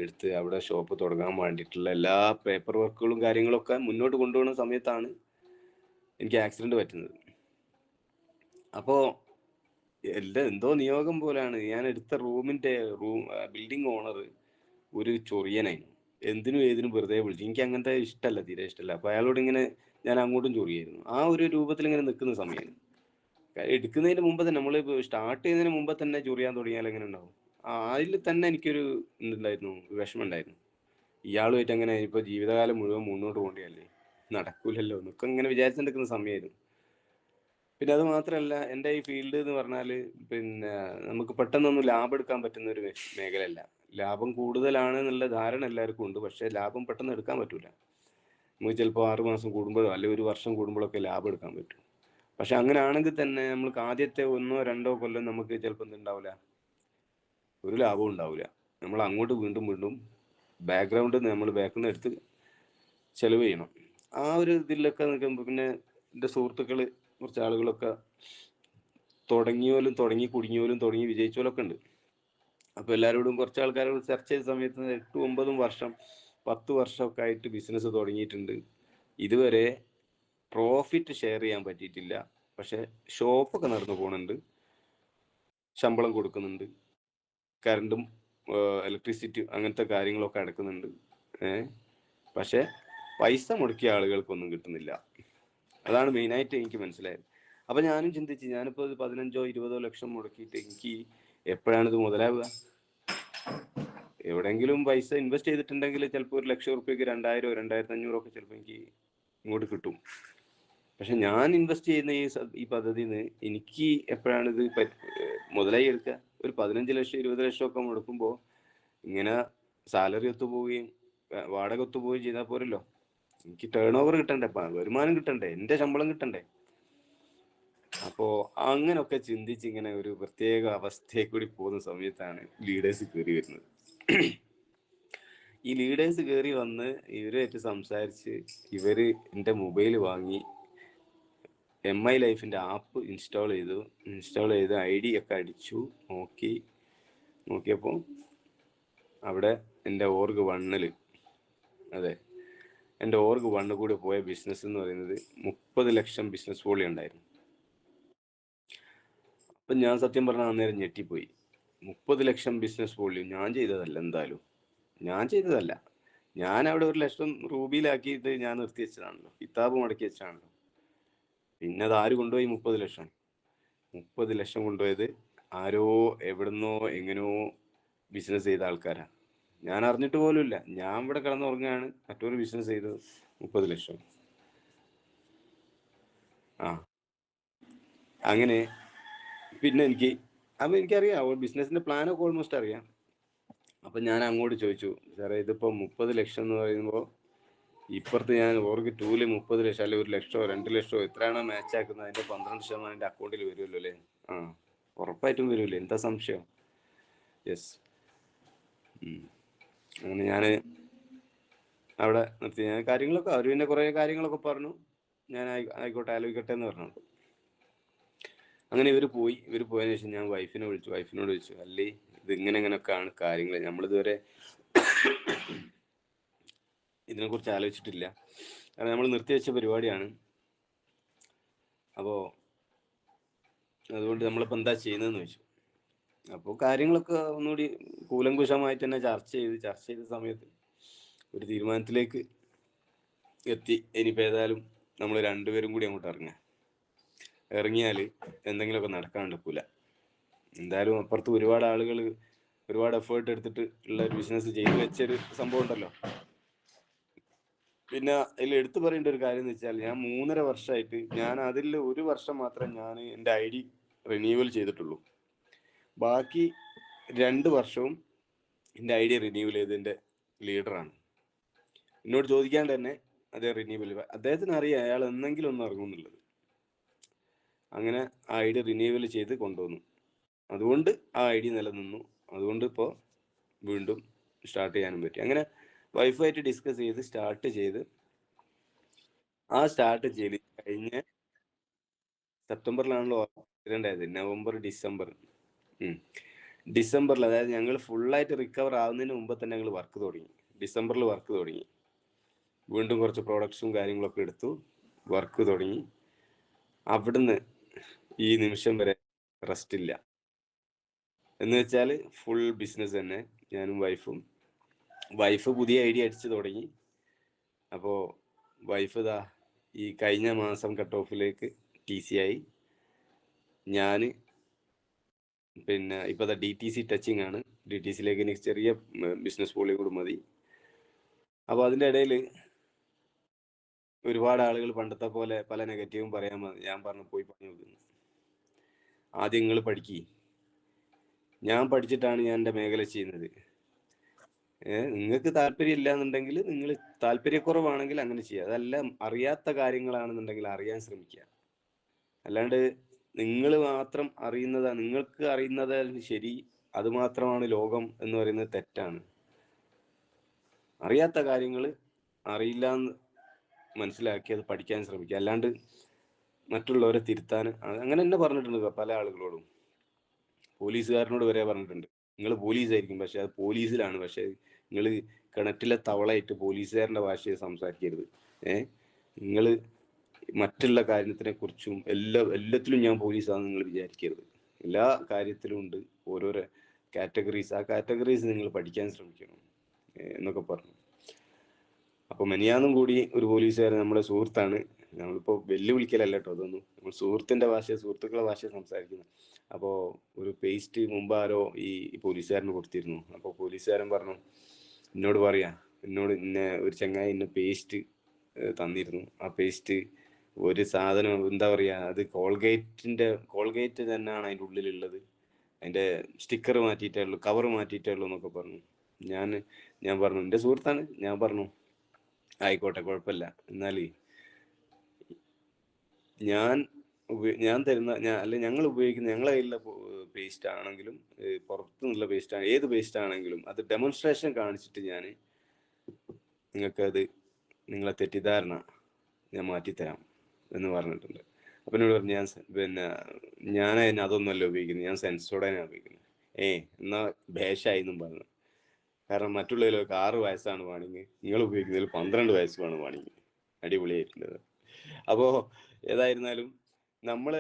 എടുത്ത് അവിടെ ഷോപ്പ് തുടങ്ങാൻ വേണ്ടിയിട്ടുള്ള എല്ലാ പേപ്പർ വർക്കുകളും കാര്യങ്ങളൊക്കെ മുന്നോട്ട് കൊണ്ടുപോകുന്ന സമയത്താണ് എനിക്ക് ആക്സിഡന്റ് പറ്റുന്നത്. അപ്പോൾ എന്തോ നിയോഗം പോലെയാണ്, ഞാൻ എടുത്ത ബിൽഡിംഗ് ഓണർ ഒരു ചൊറിയനായിരുന്നു. എന്തിനും ഏതിനും വെറുതെ വിളിച്ചു. എനിക്ക് അങ്ങനത്തെ തീരെ ഇഷ്ടമല്ല. അപ്പോൾ അയാളോട് ഇങ്ങനെ ഞാൻ അങ്ങോട്ടും ചൊറിയായിരുന്നു. ആ ഒരു രൂപത്തിൽ ഇങ്ങനെ നിൽക്കുന്ന സമയമാണ്. എടുക്കുന്നതിന് മുമ്പ് തന്നെ, നമ്മൾ സ്റ്റാർട്ട് ചെയ്യുന്നതിന് മുമ്പ് തന്നെ ചൊറിയാൻ തുടങ്ങിയാൽ എങ്ങനെ ഉണ്ടാവും? അതിൽ തന്നെ എനിക്കൊരു വിഷമം ഉണ്ടായിരുന്നു. ഇയാളുമായിട്ട് എങ്ങനെ ഇപ്പൊ ജീവിതകാലം മുഴുവൻ മുന്നോട്ട് പോകേണ്ടതല്ലേ, നടക്കൂലല്ലോ എന്നൊക്കെ ഇങ്ങനെ വിചാരിച്ചുകൊണ്ടിരിക്കുന്ന സമയമായിരുന്നു. പിന്നെ അത് മാത്രമല്ല, എൻ്റെ ഈ ഫീൽഡ് എന്ന് പറഞ്ഞാൽ പിന്നെ നമുക്ക് പെട്ടെന്നൊന്നും ലാഭം എടുക്കാൻ പറ്റുന്ന ഒരു മേഖലയല്ല. ലാഭം കൂടുതലാണ് എന്നുള്ള ധാരണ എല്ലാവർക്കും ഉണ്ട്, പക്ഷേ ലാഭം പെട്ടെന്ന് എടുക്കാൻ പറ്റൂല. നമുക്ക് ചിലപ്പോൾ 6 മാസം കൂടുമ്പോഴോ അല്ലെങ്കിൽ ഒരു വർഷം കൂടുമ്പോഴൊക്കെ ലാഭം എടുക്കാൻ പറ്റും. പക്ഷെ അങ്ങനെ ആണെങ്കിൽ തന്നെ നമുക്ക് ആദ്യത്തെ 1-2 കൊല്ലം നമുക്ക് ചിലപ്പോൾ എന്തുണ്ടാവില്ല, ഒരു ലാഭവും ഉണ്ടാവില്ല. നമ്മൾ അങ്ങോട്ട് വീണ്ടും വീണ്ടും ബാക്ക്ഗ്രൗണ്ട് നമ്മൾ ബാക്കിൽ നിന്ന് എടുത്ത് ചെലവ് ചെയ്യണം. ആ ഒരു ഇതിലൊക്കെ നിൽക്കുമ്പോൾ പിന്നെ എൻ്റെ സുഹൃത്തുക്കൾ കുറച്ച് ആളുകളൊക്കെ തുടങ്ങി കുടുങ്ങിയോലും വിജയിച്ചോലൊക്കെ ഉണ്ട്. അപ്പോൾ എല്ലാവരോടും കുറച്ച് ആൾക്കാരോട് ചർച്ച ചെയ്ത സമയത്ത് 8-9 വർഷം 10 വർഷമൊക്കെ ആയിട്ട് ബിസിനസ് തുടങ്ങിയിട്ടുണ്ട്. ഇതുവരെ പ്രോഫിറ്റ് ഷെയർ ചെയ്യാൻ പറ്റിയിട്ടില്ല. പക്ഷെ ഷോപ്പൊക്കെ നടന്നു പോകുന്നുണ്ട്, ശമ്പളം കൊടുക്കുന്നുണ്ട്, കറണ്ടും ഇലക്ട്രിസിറ്റി അങ്ങനത്തെ കാര്യങ്ങളൊക്കെ അടക്കുന്നുണ്ട്. പക്ഷെ പൈസ മുടക്കിയ ആളുകൾക്കൊന്നും കിട്ടുന്നില്ല. അതാണ് മെയിനായിട്ട് എനിക്ക് മനസ്സിലായത്. അപ്പം ഞാനും ചിന്തിച്ച്, ഞാനിപ്പോൾ 15-20 ലക്ഷം മുടക്കിയിട്ട് എനിക്ക് എപ്പോഴാണ് ഇത് മുതലാവുക? എവിടെയെങ്കിലും പൈസ ഇൻവെസ്റ്റ് ചെയ്തിട്ടുണ്ടെങ്കിൽ ചിലപ്പോൾ 1 ലക്ഷം റുപ്യക്ക് 2000-2500 ഒക്കെ ചിലപ്പോൾ എനിക്ക് ഇങ്ങോട്ട് കിട്ടും. പക്ഷെ ഞാൻ ഇൻവെസ്റ്റ് ചെയ്യുന്ന ഈ പദ്ധതിയിൽ നിന്ന് എനിക്ക് എപ്പോഴാണ് ഇത് മുതലായി എടുക്കുക? ഒരു 15 ലക്ഷം 20 ലക്ഷം ഒക്കെ മുടക്കുമ്പോൾ ഇങ്ങനെ സാലറി ഒത്തുപോവുകയും വാടക ഒത്തുപോവുകയും ചെയ്താൽ പോരല്ലോ. എനിക്ക് ടേൺ ഓവർ കിട്ടണ്ടേ, വരുമാനം കിട്ടണ്ടേ, എൻ്റെ ശമ്പളം കിട്ടണ്ടേ. അപ്പോൾ അങ്ങനെയൊക്കെ ചിന്തിച്ച് ഇങ്ങനെ ഒരു പ്രത്യേക അവസ്ഥയെ കൂടി പോകുന്ന സമയത്താണ് ലീഡേഴ്സ് കയറി വരുന്നത്. ഈ ലീഡേഴ്സ് കയറി വന്ന് ഇവരായിട്ട് സംസാരിച്ച് ഇവര് എൻ്റെ മൊബൈൽ വാങ്ങി MI ലൈഫിൻ്റെ ആപ്പ് ഇൻസ്റ്റാൾ ചെയ്ത് ID ഒക്കെ അടിച്ചു നോക്കിയപ്പോൾ അവിടെ എൻ്റെ ഓർഗ് 1-ൽ, അതെ എൻ്റെ ഓർഗ് 1 കൂടി പോയ ബിസിനസ് എന്ന് പറയുന്നത് 30 ലക്ഷം ബിസിനസ് വോളിയം ഉണ്ടായിരുന്നു. അപ്പം ഞാൻ സത്യം പറഞ്ഞാൽ അന്നേരം ഞെട്ടിപ്പോയി. 30 ലക്ഷം ബിസിനസ് വോളിയം ഞാൻ ചെയ്തതല്ല, എന്തായാലും ഞാൻ ചെയ്തതല്ല. ഞാൻ അവിടെ 1 ലക്ഷം രൂപയിലാക്കിയിട്ട് ഞാൻ നിർത്തി വെച്ചതാണല്ലോ, കിതാബ് മുടക്കി വെച്ചതാണല്ലോ. പിന്നെ അത് ആര് കൊണ്ടുപോയി? 30 ലക്ഷം കൊണ്ടുപോയത് ആരോ എവിടുന്നോ എങ്ങനെയോ ബിസിനസ് ചെയ്ത ആൾക്കാരാ. ഞാൻ അറിഞ്ഞിട്ട് പോലുമില്ല. ഞാൻ ഇവിടെ കിടന്നുറങ്ങുകയാണ്, മറ്റൊരു ബിസിനസ് ചെയ്തത് 30 ലക്ഷം. അങ്ങനെ പിന്നെ എനിക്കറിയാം ബിസിനസിന്റെ പ്ലാനൊക്കെ ഓൾമോസ്റ്റ് അറിയാം. അപ്പം ഞാൻ അങ്ങോട്ട് ചോദിച്ചു, സാറേ ഇതിപ്പോൾ 30 ലക്ഷം എന്ന് പറയുമ്പോൾ ഇപ്പുറത്ത് ഞാൻ ഓർഗ് 2-ൽ 30 ലക്ഷം അല്ലെങ്കിൽ 1 ലക്ഷമോ 2 ലക്ഷമോ എത്രയാണോ മാച്ച് ആക്കുന്നത് അതിൻ്റെ 12% എൻ്റെ അക്കൗണ്ടിൽ വരുമല്ലോ അല്ലേ? ഉറപ്പായിട്ടും വരുമല്ലേ, എന്താ സംശയം? യെസ്. അങ്ങനെ ഞാൻ അവിടെ നിർത്തി. ഞാൻ കാര്യങ്ങളൊക്കെ അവർ പിന്നെ കുറേ കാര്യങ്ങളൊക്കെ പറഞ്ഞു. ഞാൻ ആയിക്കോട്ടെ ആലോചിക്കട്ടെ എന്ന് പറഞ്ഞു. അങ്ങനെ ഇവർ പോയതിനു ശേഷം ഞാൻ വൈഫിനോട് ചോദിച്ചു, അല്ലേ ഇതിങ്ങനെയൊക്കെയാണ് കാര്യങ്ങൾ, നമ്മളിതുവരെ ഇതിനെക്കുറിച്ച് ആലോചിച്ചിട്ടില്ല, കാരണം നമ്മൾ നിർത്തിവെച്ച പരിപാടിയാണ്. അപ്പോൾ അതുകൊണ്ട് നമ്മളിപ്പോൾ എന്താ ചെയ്യുന്നതെന്ന് ചോദിച്ചു. അപ്പോൾ കാര്യങ്ങളൊക്കെ ഒന്നുകൂടി കൂലങ്കുശമായിട്ട് തന്നെ ചർച്ച ചെയ്ത സമയത്ത് ഒരു തീരുമാനത്തിലേക്ക് എത്തി. ഇനിയിപ്പോൾ ഏതായാലും നമ്മൾ രണ്ടുപേരും കൂടി അങ്ങോട്ട് ഇറങ്ങിയാൽ എന്തെങ്കിലുമൊക്കെ നടക്കാണ്ടിരിക്കില്ല. എന്തായാലും അപ്പുറത്ത് ഒരുപാട് ആളുകൾ ഒരുപാട് എഫേർട്ട് എടുത്തിട്ട് ഉള്ള ഒരു ബിസിനസ് ചെയ്തു വെച്ചൊരു സംഭവം ഉണ്ടല്ലോ. പിന്നെ അതിൽ എടുത്തു പറയേണ്ട ഒരു കാര്യം എന്ന് വെച്ചാൽ, ഞാൻ 3.5 വർഷമായിട്ട് ഞാൻ അതിൽ 1 വർഷം മാത്രമേ ഞാൻ എൻ്റെ ID റിന്യൂവൽ ചെയ്തിട്ടുള്ളൂ. ബാക്കി 2 വർഷവും എൻ്റെ ID റിന്യൂവൽ ചെയ്തതിൻ്റെ ലീഡറാണ്. എന്നോട് ചോദിക്കാണ്ട് തന്നെ അതേ റിന്യൂവൽ, അദ്ദേഹത്തിന് അറിയാം അയാൾ എന്തെങ്കിലും ഒന്ന് ഇറങ്ങുമെന്നുള്ളത്. അങ്ങനെ ആ ID റിന്യൂവൽ ചെയ്ത് കൊണ്ടുവന്നു. അതുകൊണ്ട് ആ ID നിലനിന്നു. അതുകൊണ്ട് ഇപ്പോൾ വീണ്ടും സ്റ്റാർട്ട് ചെയ്യാനും പറ്റി. അങ്ങനെ വൈഫായിട്ട് ഡിസ്കസ് ചെയ്ത് സ്റ്റാർട്ട് ചെയ്ത് കഴിഞ്ഞ സെപ്റ്റംബറിലാണല്ലോ ഉണ്ടായത്, നവംബർ ഡിസംബറിൽ, അതായത് ഞങ്ങൾ ഫുള്ളായിട്ട് റിക്കവർ ആവുന്നതിന് മുമ്പ് തന്നെ ഞങ്ങൾ വർക്ക് തുടങ്ങി. ഡിസംബറിൽ വർക്ക് തുടങ്ങി. വീണ്ടും കുറച്ച് പ്രോഡക്ട്സും കാര്യങ്ങളൊക്കെ എടുത്തു, വർക്ക് തുടങ്ങി. അവിടുന്ന് ഈ നിമിഷം വരെ റെസ്റ്റ് ഇല്ല. എന്ന് വെച്ചാൽ ഫുൾ ബിസിനസ് തന്നെ, ഞാനും വൈഫ് പുതിയ ID അടിച്ചു തുടങ്ങി. അപ്പോൾ വൈഫ് ഈ കഴിഞ്ഞ മാസം കട്ട് ഓഫിലേക്ക് TC ആയി. ഞാൻ പിന്നെ ഇപ്പോൾ DTC ടച്ചിങ് ആണ്. DTCയിലേക്ക് എനിക്ക് ചെറിയ ബിസിനസ് വോളിയം കൂടി മതി. അപ്പോൾ അതിൻ്റെ ഇടയിൽ ഒരുപാട് ആളുകൾ പണ്ടത്തെ പോലെ പല നെഗറ്റീവും പറയാൻ ഞാൻ പറഞ്ഞു പോയി പണി നോക്കുന്നു. ആദ്യം നിങ്ങൾ പഠിക്കി, ഞാൻ പഠിച്ചിട്ടാണ് ഞാൻ എൻ്റെ മേഖല ചെയ്യുന്നത്. നിങ്ങൾക്ക് താല്പര്യം ഇല്ല എന്നുണ്ടെങ്കിൽ, നിങ്ങൾ താല്പര്യക്കുറവാണെങ്കിൽ അങ്ങനെ ചെയ്യുക. അതല്ല അറിയാത്ത കാര്യങ്ങളാണെന്നുണ്ടെങ്കിൽ അറിയാൻ ശ്രമിക്കുക. അല്ലാണ്ട് നിങ്ങൾ മാത്രം അറിയുന്നതാണ്, നിങ്ങൾക്ക് അറിയുന്നതാണ് ശരി, അത് മാത്രമാണ് ലോകം എന്ന് പറയുന്നത് തെറ്റാണ്. അറിയാത്ത കാര്യങ്ങൾ അറിയില്ല എന്ന് മനസ്സിലാക്കി അത് പഠിക്കാൻ ശ്രമിക്കുക. അല്ലാണ്ട് മറ്റുള്ളവരെ തിരുത്താൻ അങ്ങനെ തന്നെ പറഞ്ഞിട്ടുണ്ട് പല ആളുകളോടും. പോലീസുകാരനോട് വരെ പറഞ്ഞിട്ടുണ്ട്, നിങ്ങൾ പോലീസായിരിക്കും പക്ഷെ അത് പോലീസിലാണ്, പക്ഷെ നിങ്ങൾ കിണറ്റിലെ തവളയായിട്ട് പോലീസുകാരൻ്റെ ഭാഷയെ സംസാരിക്കരുത്. നിങ്ങൾ മറ്റുള്ള കാര്യത്തിനെ കുറിച്ചും എല്ലാത്തിലും ഞാൻ പോലീസാണെന്ന് നിങ്ങൾ വിചാരിക്കരുത്. എല്ലാ കാര്യത്തിലും ഉണ്ട് ഓരോരോ കാറ്റഗറീസ്. ആ കാറ്റഗറീസ് നിങ്ങൾ പഠിക്കാൻ ശ്രമിക്കണം എന്നൊക്കെ പറഞ്ഞു. അപ്പോൾ മെനിയാന്നും കൂടി ഒരു പോലീസുകാരൻ നമ്മുടെ സുഹൃത്താണ്, നമ്മളിപ്പോൾ വെല്ലുവിളിക്കലല്ല കേട്ടോ, അതൊന്നും നമ്മൾ സുഹൃത്തിൻ്റെ ഭാഷ, സുഹൃത്തുക്കളുടെ ഭാഷ സംസാരിക്കുന്നത്. അപ്പോൾ ഒരു പേസ്റ്റ് മുമ്പ് ആരോ ഈ പോലീസുകാരന് കൊടുത്തിരുന്നു. അപ്പോൾ പോലീസുകാരൻ പറഞ്ഞു, എന്നോട് എന്നോട് ഒരു ചങ്ങായി ഇന്ന പേസ്റ്റ് തന്നിരുന്നു. ആ പേസ്റ്റ് ഒരു സാധനം എന്താ പറയുക, അത് കോൾഗേറ്റ് തന്നെയാണ് അതിൻ്റെ ഉള്ളിലുള്ളത്, അതിൻ്റെ സ്റ്റിക്കർ മാറ്റിയിട്ടേ ഉള്ളൂ, കവർ മാറ്റിയിട്ടേ ഉള്ളൂ എന്നൊക്കെ പറഞ്ഞു. ഞാൻ പറഞ്ഞു, എൻ്റെ സുഹൃത്താണ്, ഞാൻ പറഞ്ഞു ആയിക്കോട്ടെ കുഴപ്പമില്ല, എന്നാൽ ഞാൻ തരുന്ന ഞങ്ങൾ ഉപയോഗിക്കുന്ന ഞങ്ങളെ കയ്യിലുള്ള പേസ്റ്റ് ആണെങ്കിലും പുറത്തു നിന്നുള്ള പേസ്റ്റ് ഏത് പേസ്റ്റ് ആണെങ്കിലും അത് ഡെമോൺസ്ട്രേഷൻ കാണിച്ചിട്ട് നിങ്ങൾക്കത് നിങ്ങളെ തെറ്റിദ്ധാരണ ഞാൻ മാറ്റിത്തരാം എന്ന് പറഞ്ഞിട്ടുണ്ട്. അപ്പം എന്നോട് പറഞ്ഞു, ഞാൻ അതൊന്നുമല്ല ഉപയോഗിക്കുന്നത്, ഞാൻ സെൻസോഡനാണ് ഉപയോഗിക്കുന്നത്. എന്നാ ഭേഷായി എന്നും പറഞ്ഞു. കാരണം മറ്റുള്ളവരൊക്കെ 6 വയസ്സാണ് വാണിങ്, നിങ്ങൾ ഉപയോഗിക്കുന്നതിൽ 12 വയസ്സുമാണ് വാണിങ്. അടിപൊളിയായിട്ടുള്ളത്. അപ്പോൾ ഏതായിരുന്നാലും നമ്മൾ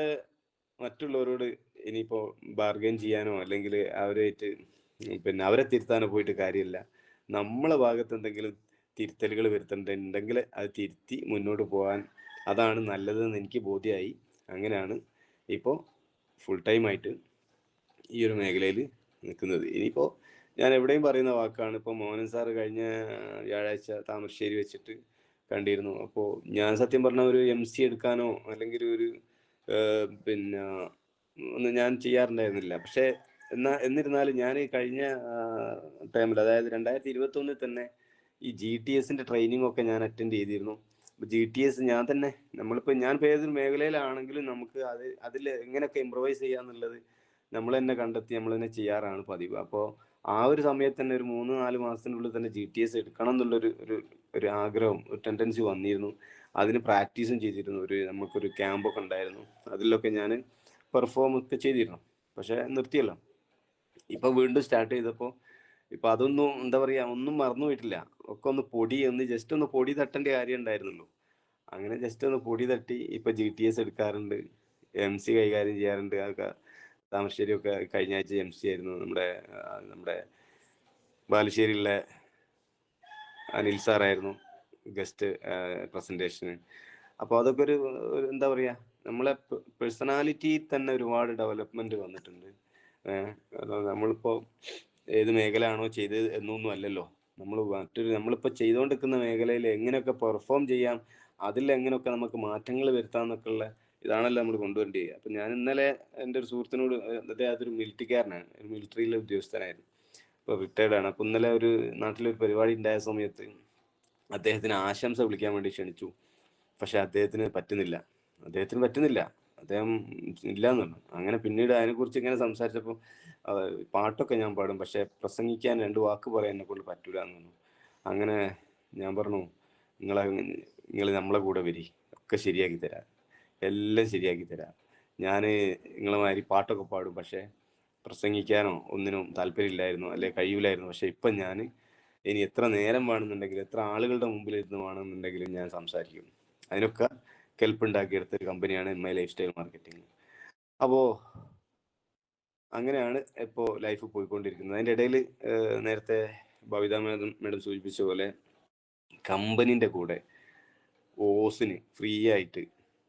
മറ്റുള്ളവരോട് ഇനിയിപ്പോൾ ബാർഗൈൻ ചെയ്യാനോ അല്ലെങ്കിൽ അവരായിട്ട് അവരെ തിരുത്താനോ പോയിട്ട് കാര്യമില്ല. നമ്മളെ ഭാഗത്ത് എന്തെങ്കിലും തിരുത്തലുകൾ വരുത്തേണ്ടതുണ്ടെങ്കിൽ അത് തിരുത്തി മുന്നോട്ട് പോകാൻ അതാണ് നല്ലതെന്ന് എനിക്ക് ബോധ്യമായി. അങ്ങനെയാണ് ഇപ്പോൾ ഫുൾ ടൈമായിട്ട് ഈ ഒരു മേഖലയിൽ നിൽക്കുന്നത്. ഇനിയിപ്പോൾ ഞാൻ എവിടെയും പറയുന്ന വാക്കാണ്. ഇപ്പോൾ മോഹനൻ സാറ് കഴിഞ്ഞ വ്യാഴാഴ്ച താമരശ്ശേരി വെച്ചിട്ട് കണ്ടിരുന്നു. അപ്പോൾ ഞാൻ സത്യം പറഞ്ഞ ഒരു MC എടുക്കാനോ അല്ലെങ്കിൽ ഒരു ഒന്നും ഞാൻ ചെയ്യാറുണ്ടായിരുന്നില്ല. പക്ഷേ എന്നിരുന്നാലും ഞാൻ കഴിഞ്ഞ ടൈമിൽ, അതായത് 2021 തന്നെ ഈ GTS ട്രെയിനിങ് ഒക്കെ ഞാൻ അറ്റൻഡ് ചെയ്തിരുന്നു. GTS ഞാൻ തന്നെ, നമ്മളിപ്പോൾ ഞാനിപ്പോൾ ഏതൊരു മേഖലയിലാണെങ്കിലും നമുക്ക് അതിൽ എങ്ങനെയൊക്കെ ഇമ്പ്രവൈസ് ചെയ്യാന്നുള്ളത് നമ്മൾ തന്നെ കണ്ടെത്തി നമ്മൾ തന്നെ ചെയ്യാറാണ് പതിവ്. അപ്പോൾ ആ ഒരു സമയത്ത് തന്നെ ഒരു 3-4 മാസത്തിനുള്ളിൽ തന്നെ GTS എടുക്കണം എന്നുള്ളൊരു ഒരു ആഗ്രഹം, ഒരു ടെൻഡൻസി വന്നിരുന്നു. അതിന് പ്രാക്ടീസും ചെയ്തിരുന്നു. നമുക്കൊരു ക്യാമ്പൊക്കെ ഉണ്ടായിരുന്നു, അതിലൊക്കെ ഞാൻ പെർഫോം ഒക്കെ ചെയ്തിരുന്നു. പക്ഷെ നിർത്തിയല്ലോ. ഇപ്പൊ വീണ്ടും സ്റ്റാർട്ട് ചെയ്തപ്പോൾ ഇപ്പൊ അതൊന്നും എന്താ പറയാ, ഒന്നും മറന്നു പോയിട്ടില്ല. ഒക്കെ ജസ്റ്റ് ഒന്ന് പൊടി തട്ടേണ്ട കാര്യം ഉണ്ടായിരുന്നുള്ളൂ. അങ്ങനെ ജസ്റ്റ് ഒന്ന് പൊടി തട്ടി ഇപ്പൊ GTS എടുക്കാറുണ്ട്, MC കൈകാര്യം ചെയ്യാറുണ്ട്. അതൊക്കെ താമരശ്ശേരി ഒക്കെ കഴിഞ്ഞ ആഴ്ച MC ആയിരുന്നു നമ്മുടെ ബാലുശ്ശേരിയിലെ അനിൽ സാറായിരുന്നു ഗസ്റ്റ് പ്രസന്റേഷന്. അപ്പോൾ അതൊക്കെ ഒരു എന്താ പറയുക, നമ്മളെ പേഴ്സണാലിറ്റി തന്നെ ഒരുപാട് ഡെവലപ്മെന്റ് വന്നിട്ടുണ്ട്. നമ്മളിപ്പോൾ ഏത് മേഖല ആണോ ചെയ്തത് എന്നൊന്നും അല്ലല്ലോ, നമ്മളിപ്പോൾ ചെയ്തുകൊണ്ടിരിക്കുന്ന മേഖലയിൽ എങ്ങനെയൊക്കെ പെർഫോം ചെയ്യാം, അതിൽ എങ്ങനെയൊക്കെ നമുക്ക് മാറ്റങ്ങൾ വരുത്താം എന്നൊക്കെ ഉള്ള ഇതാണല്ലോ നമ്മൾ കൊണ്ടുവരേണ്ടത്. അപ്പം ഞാൻ ഇന്നലെ എൻ്റെ ഒരു സുഹൃത്തിനോട്, അതൊരു മിലിറ്ററിക്കാരനാണ്, ഒരു മിലിറ്ററിയിലെ ഉദ്യോഗസ്ഥനായിരുന്നു, ഇപ്പോൾ റിട്ടയർഡാണ്. അപ്പം ഇന്നലെ ഒരു നാട്ടിലൊരു പരിപാടി ഉണ്ടായ സമയത്ത് അദ്ദേഹത്തിന് ആശംസ വിളിക്കാൻ വേണ്ടി ക്ഷണിച്ചു. പക്ഷെ അദ്ദേഹത്തിന് പറ്റുന്നില്ല, അദ്ദേഹം ഇല്ല എന്ന് പറഞ്ഞു. അങ്ങനെ പിന്നീട് അതിനെക്കുറിച്ച് ഇങ്ങനെ സംസാരിച്ചപ്പോൾ പാട്ടൊക്കെ ഞാൻ പാടും, പക്ഷെ പ്രസംഗിക്കാൻ 2 വാക്ക് പറയാൻ എന്നെ കൊണ്ട് പറ്റൂല എന്ന് പറഞ്ഞു. അങ്ങനെ ഞാൻ പറഞ്ഞു, നിങ്ങൾ നമ്മളെ കൂടെ വരി, ഒക്കെ ശരിയാക്കി തരാം, എല്ലാം ശരിയാക്കി തരാം. ഞാൻ നിങ്ങളെ മാതിരി പാട്ടൊക്കെ പാടും, പക്ഷെ പ്രസംഗിക്കാനോ ഒന്നിനും താല്പര്യമില്ലായിരുന്നു, അല്ലെ കഴിയൂലായിരുന്നു. പക്ഷെ ഇപ്പം ഞാൻ ഇനി എത്ര നേരം വേണമെന്നുണ്ടെങ്കിലും, എത്ര ആളുകളുടെ മുമ്പിൽ ഇരുന്ന് വേണമെന്നുണ്ടെങ്കിലും ഞാൻ സംസാരിക്കും. അതിനൊക്കെ കെൽപ്പുണ്ടാക്കിയെടുത്ത ഒരു കമ്പനിയാണ് MI ലൈഫ് സ്റ്റൈൽ മാർക്കറ്റിംഗ്. അപ്പോൾ അങ്ങനെയാണ് ഇപ്പോൾ ലൈഫ് പോയിക്കൊണ്ടിരിക്കുന്നത്. അതിൻ്റെ ഇടയിൽ നേരത്തെ ഭവിത മേഡം സൂചിപ്പിച്ച പോലെ കമ്പനീൻ്റെ കൂടെ ഓസിന് ഫ്രീ ആയിട്ട്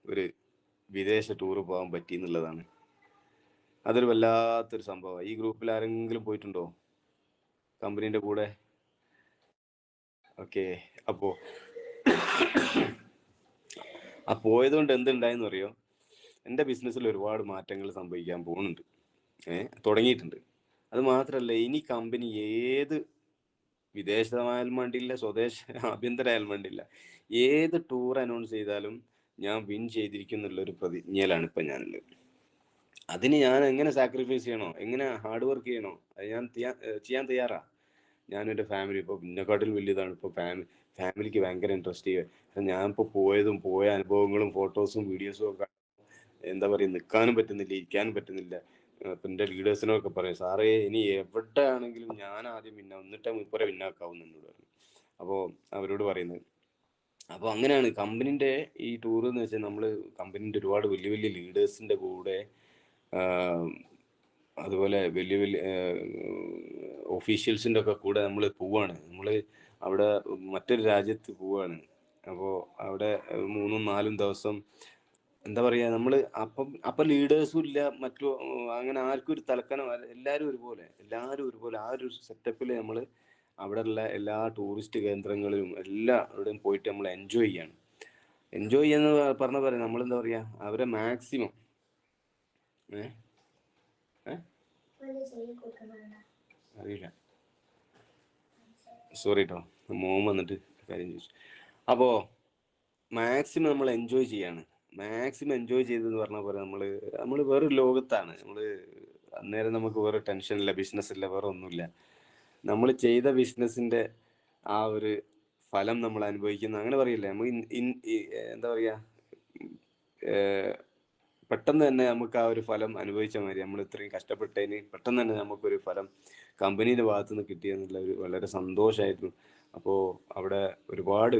ഒരു വിദേശ ടൂറ് പോകാൻ പറ്റി എന്നുള്ളതാണ്. അതൊരു വല്ലാത്തൊരു സംഭവമാണ്. ഈ ഗ്രൂപ്പിൽ ആരെങ്കിലും പോയിട്ടുണ്ടോ കമ്പനീൻ്റെ കൂടെ? ഓക്കെ. അപ്പോ ആ പോയതുകൊണ്ട് എന്തുണ്ടായെന്ന് അറിയോ? എൻ്റെ ബിസിനസ്സിൽ ഒരുപാട് മാറ്റങ്ങൾ സംഭവിക്കാൻ പോകുന്നുണ്ട്. തുടങ്ങിയിട്ടുണ്ട്. അത് മാത്രമല്ല, ഇനി കമ്പനി ഏത് വിദേശമായാലും വേണ്ടില്ല, ആഭ്യന്തരമായാലും വേണ്ടില്ല, ഏത് ടൂർ അനൗൺസ് ചെയ്താലും ഞാൻ വിൻ ചെയ്തിരിക്കും എന്നുള്ളൊരു പ്രതിജ്ഞയിലാണ് ഇപ്പം ഞാനുള്ളത്. അതിന് ഞാൻ എങ്ങനെ സാക്രിഫൈസ് ചെയ്യണോ, എങ്ങനെ ഹാർഡ് വർക്ക് ചെയ്യണോ, അത് ഞാൻ ചെയ്യാൻ തയ്യാറാ. ഞാനും എൻ്റെ ഫാമിലി, ഇപ്പോൾ ഇന്നെക്കാട്ടിലും വലിയതാണ് ഇപ്പോൾ ഫാമിലിക്ക് ഭയങ്കര ഇൻട്രസ്റ്റ് ചെയ്യുക. ഞാൻ ഇപ്പോൾ പോയ അനുഭവങ്ങളും ഫോട്ടോസും വീഡിയോസും ഒക്കെ എന്താ പറയുക, നിൽക്കാനും പറ്റുന്നില്ല, ഇരിക്കാനും പറ്റുന്നില്ല. അപ്പം എൻ്റെ ലീഡേഴ്സിനൊക്കെ പറയും, സാറേ ഇനി എവിടെ ആണെങ്കിലും ഞാൻ ആദ്യം എന്നിട്ടേ മുപ്പരെ പിന്നാക്കാവും എന്നോട് പറഞ്ഞു. അപ്പോൾ അവരോട് പറയുന്നത്, അപ്പോൾ അങ്ങനെയാണ് കമ്പനീൻ്റെ ഈ ടൂർ എന്ന് വെച്ചാൽ, നമ്മൾ കമ്പനീൻ്റെ ഒരുപാട് വലിയ വലിയ ലീഡേഴ്സിൻ്റെ കൂടെ, അതുപോലെ വലിയ വലിയ ഒഫീഷ്യൽസിൻ്റെ ഒക്കെ കൂടെ നമ്മൾ പോവാണ്. നമ്മൾ അവിടെ മറ്റൊരു രാജ്യത്ത് പോവാണ്. അപ്പോൾ അവിടെ 3-4 ദിവസം എന്താ പറയുക, നമ്മൾ അപ്പം ലീഡേഴ്സും ഇല്ല, മറ്റു അങ്ങനെ ആർക്കും ഒരു തലക്കനം, എല്ലാവരും ഒരുപോലെ ആ ഒരു സെറ്റപ്പിൽ നമ്മൾ അവിടെ ഉള്ള എല്ലാ ടൂറിസ്റ്റ് കേന്ദ്രങ്ങളിലും എല്ലാവിടെയും പോയിട്ട് നമ്മൾ എൻജോയ് ചെയ്യാണ്. എൻജോയ് ചെയ്യാന്ന് പറഞ്ഞ പോലെ നമ്മൾ എന്താ പറയുക, അവരെ മാക്സിമം അറിയില്ല, സോറി കേട്ടോ, മോൻ വന്നിട്ട് കാര്യം ചോദിച്ചു. അപ്പോൾ മാക്സിമം നമ്മൾ എൻജോയ് ചെയ്യാണ്. മാക്സിമം എൻജോയ് ചെയ്തെന്ന് പറഞ്ഞ പോലെ നമ്മൾ വേറൊരു ലോകത്താണ്. അന്നേരം നമുക്ക് വേറെ ടെൻഷനില്ല, ബിസിനസ്സില്ല, വേറെ ഒന്നുമില്ല. നമ്മൾ ചെയ്ത ബിസിനസ്സിന്റെ ആ ഒരു ഫലം നമ്മൾ അനുഭവിക്കുന്ന, അങ്ങനെ പറയില്ലേ, നമ്മൾ എന്താ പറയുക, പെട്ടെന്ന് തന്നെ നമുക്ക് ആ ഒരു ഫലം അനുഭവിച്ച മാതിരി, നമ്മൾ ഇത്രയും കഷ്ടപ്പെട്ടതിന് പെട്ടെന്ന് തന്നെ നമുക്കൊരു ഫലം കമ്പനിയുടെ ഭാഗത്തു നിന്ന് കിട്ടിയെന്നുള്ള ഒരു വളരെ സന്തോഷമായിരുന്നു. അപ്പോൾ അവിടെ ഒരുപാട്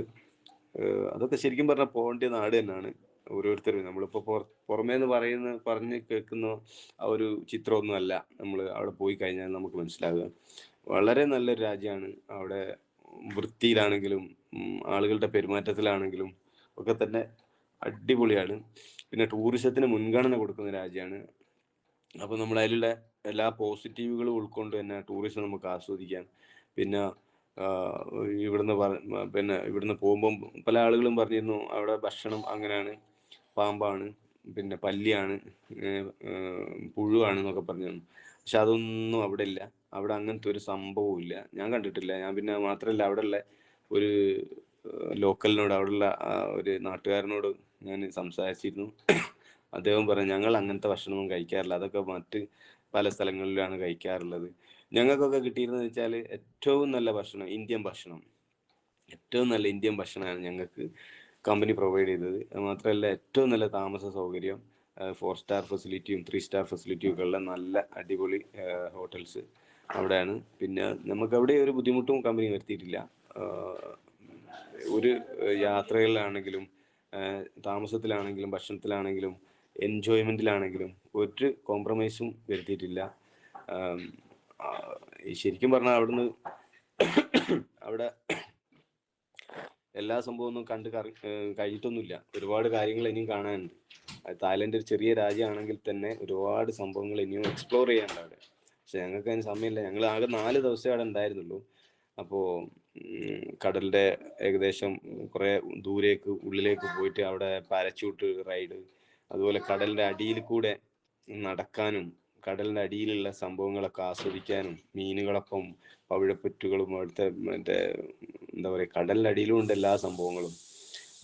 അതൊക്കെ ശരിക്കും പറഞ്ഞാൽ പോകേണ്ട നാട് തന്നെയാണ്. ഓരോരുത്തരും നമ്മളിപ്പോൾ പുറമേന്ന് പറഞ്ഞ് കേൾക്കുന്ന ആ ഒരു ചിത്രമൊന്നും അല്ല നമ്മൾ അവിടെ പോയി കഴിഞ്ഞാൽ നമുക്ക് മനസ്സിലാവുക. വളരെ നല്ലൊരു രാജ്യമാണ്. അവിടെ വൃത്തിയിലാണെങ്കിലും ആളുകളുടെ പെരുമാറ്റത്തിലാണെങ്കിലും ഒക്കെ തന്നെ അടിപൊളിയാണ്. പിന്നെ ടൂറിസത്തിന് മുൻഗണന കൊടുക്കുന്ന രാജ്യമാണ്. അപ്പോൾ നമ്മൾ അതിലുള്ള എല്ലാ പോസിറ്റീവുകളും ഉൾക്കൊണ്ട് തന്നെ ടൂറിസം നമുക്ക് ആസ്വദിക്കാം. പിന്നെ ഇവിടുന്ന് പോകുമ്പം പല ആളുകളും പറഞ്ഞിരുന്നു അവിടെ ഭക്ഷണം അങ്ങനെയാണ്, പാമ്പാണ്, പിന്നെ പല്ലിയാണ്, പുഴുവാണ് എന്നൊക്കെ പറഞ്ഞിരുന്നു. പക്ഷെ അതൊന്നും അവിടെ ഇല്ല. അവിടെ അങ്ങനത്തെ ഒരു സംഭവവും ഇല്ല, ഞാൻ കണ്ടിട്ടില്ല. ഞാൻ പിന്നെ മാത്രമല്ല, അവിടെയുള്ള ഒരു ലോക്കലിനോട്, അവിടെയുള്ള ഒരു നാട്ടുകാരനോട് ഞാൻ സംസാരിച്ചിരുന്നു. അദ്ദേഹം പറഞ്ഞു, ഞങ്ങൾ അങ്ങനത്തെ ഭക്ഷണമൊന്നും കഴിക്കാറില്ല, അതൊക്കെ മറ്റ് പല സ്ഥലങ്ങളിലാണ് കഴിക്കാറുള്ളത്. ഞങ്ങൾക്കൊക്കെ കിട്ടിയിരുന്നത് വെച്ചാൽ ഏറ്റവും നല്ല ഭക്ഷണം, ഏറ്റവും നല്ല ഇന്ത്യൻ ഭക്ഷണമാണ് ഞങ്ങൾക്ക് കമ്പനി പ്രൊവൈഡ് ചെയ്തത്. മാത്രമല്ല ഏറ്റവും നല്ല താമസ സൗകര്യം, 4 സ്റ്റാർ ഫെസിലിറ്റിയും 3 സ്റ്റാർ ഫെസിലിറ്റിയും ഒക്കെ ഉള്ള നല്ല അടിപൊളി ഹോട്ടൽസ് അവിടെയാണ്. പിന്നെ നമുക്ക് അവിടെ ഒരു ബുദ്ധിമുട്ടും കമ്പനി വരുത്തിയിട്ടില്ല. ഒരു യാത്രകളിലാണെങ്കിലും താമസത്തിലാണെങ്കിലും ഭക്ഷണത്തിലാണെങ്കിലും എൻജോയ്മെന്റിലാണെങ്കിലും ഒരു കോംപ്രമൈസും വരുത്തിയിട്ടില്ല. ശരിക്കും പറഞ്ഞാൽ അവിടെ എല്ലാ സംഭവമൊന്നും കഴിഞ്ഞിട്ടൊന്നുമില്ല. ഒരുപാട് കാര്യങ്ങൾ ഇനിയും കാണാനുണ്ട്. തായ്ലൻഡ് ഒരു ചെറിയ രാജ്യമാണെങ്കിൽ തന്നെ ഒരുപാട് സംഭവങ്ങൾ ഇനിയും എക്സ്പ്ലോർ ചെയ്യാനുണ്ട് അവിടെ. പക്ഷെ ഞങ്ങൾക്ക് അതിന് സമയമില്ല. ഞങ്ങൾ ആകെ 4 ദിവസമേ അവിടെ ഉണ്ടായിരുന്നുള്ളൂ. അപ്പോൾ കടലിൻ്റെ ഏകദേശം കുറേ ഉള്ളിലേക്ക് പോയിട്ട് അവിടെ പാരച്യൂട്ട് റൈഡ്, അതുപോലെ കടലിൻ്റെ അടിയിൽ കൂടെ നടക്കാനും കടലിൻ്റെ അടിയിലുള്ള സംഭവങ്ങളൊക്കെ ആസ്വദിക്കാനും, മീനുകളൊപ്പം പവിഴപ്പുറ്റുകളും അവിടുത്തെ മറ്റേ എന്താ പറയുക, കടലിൻ്റെ അടിയിലും ഉണ്ട് എല്ലാ സംഭവങ്ങളും.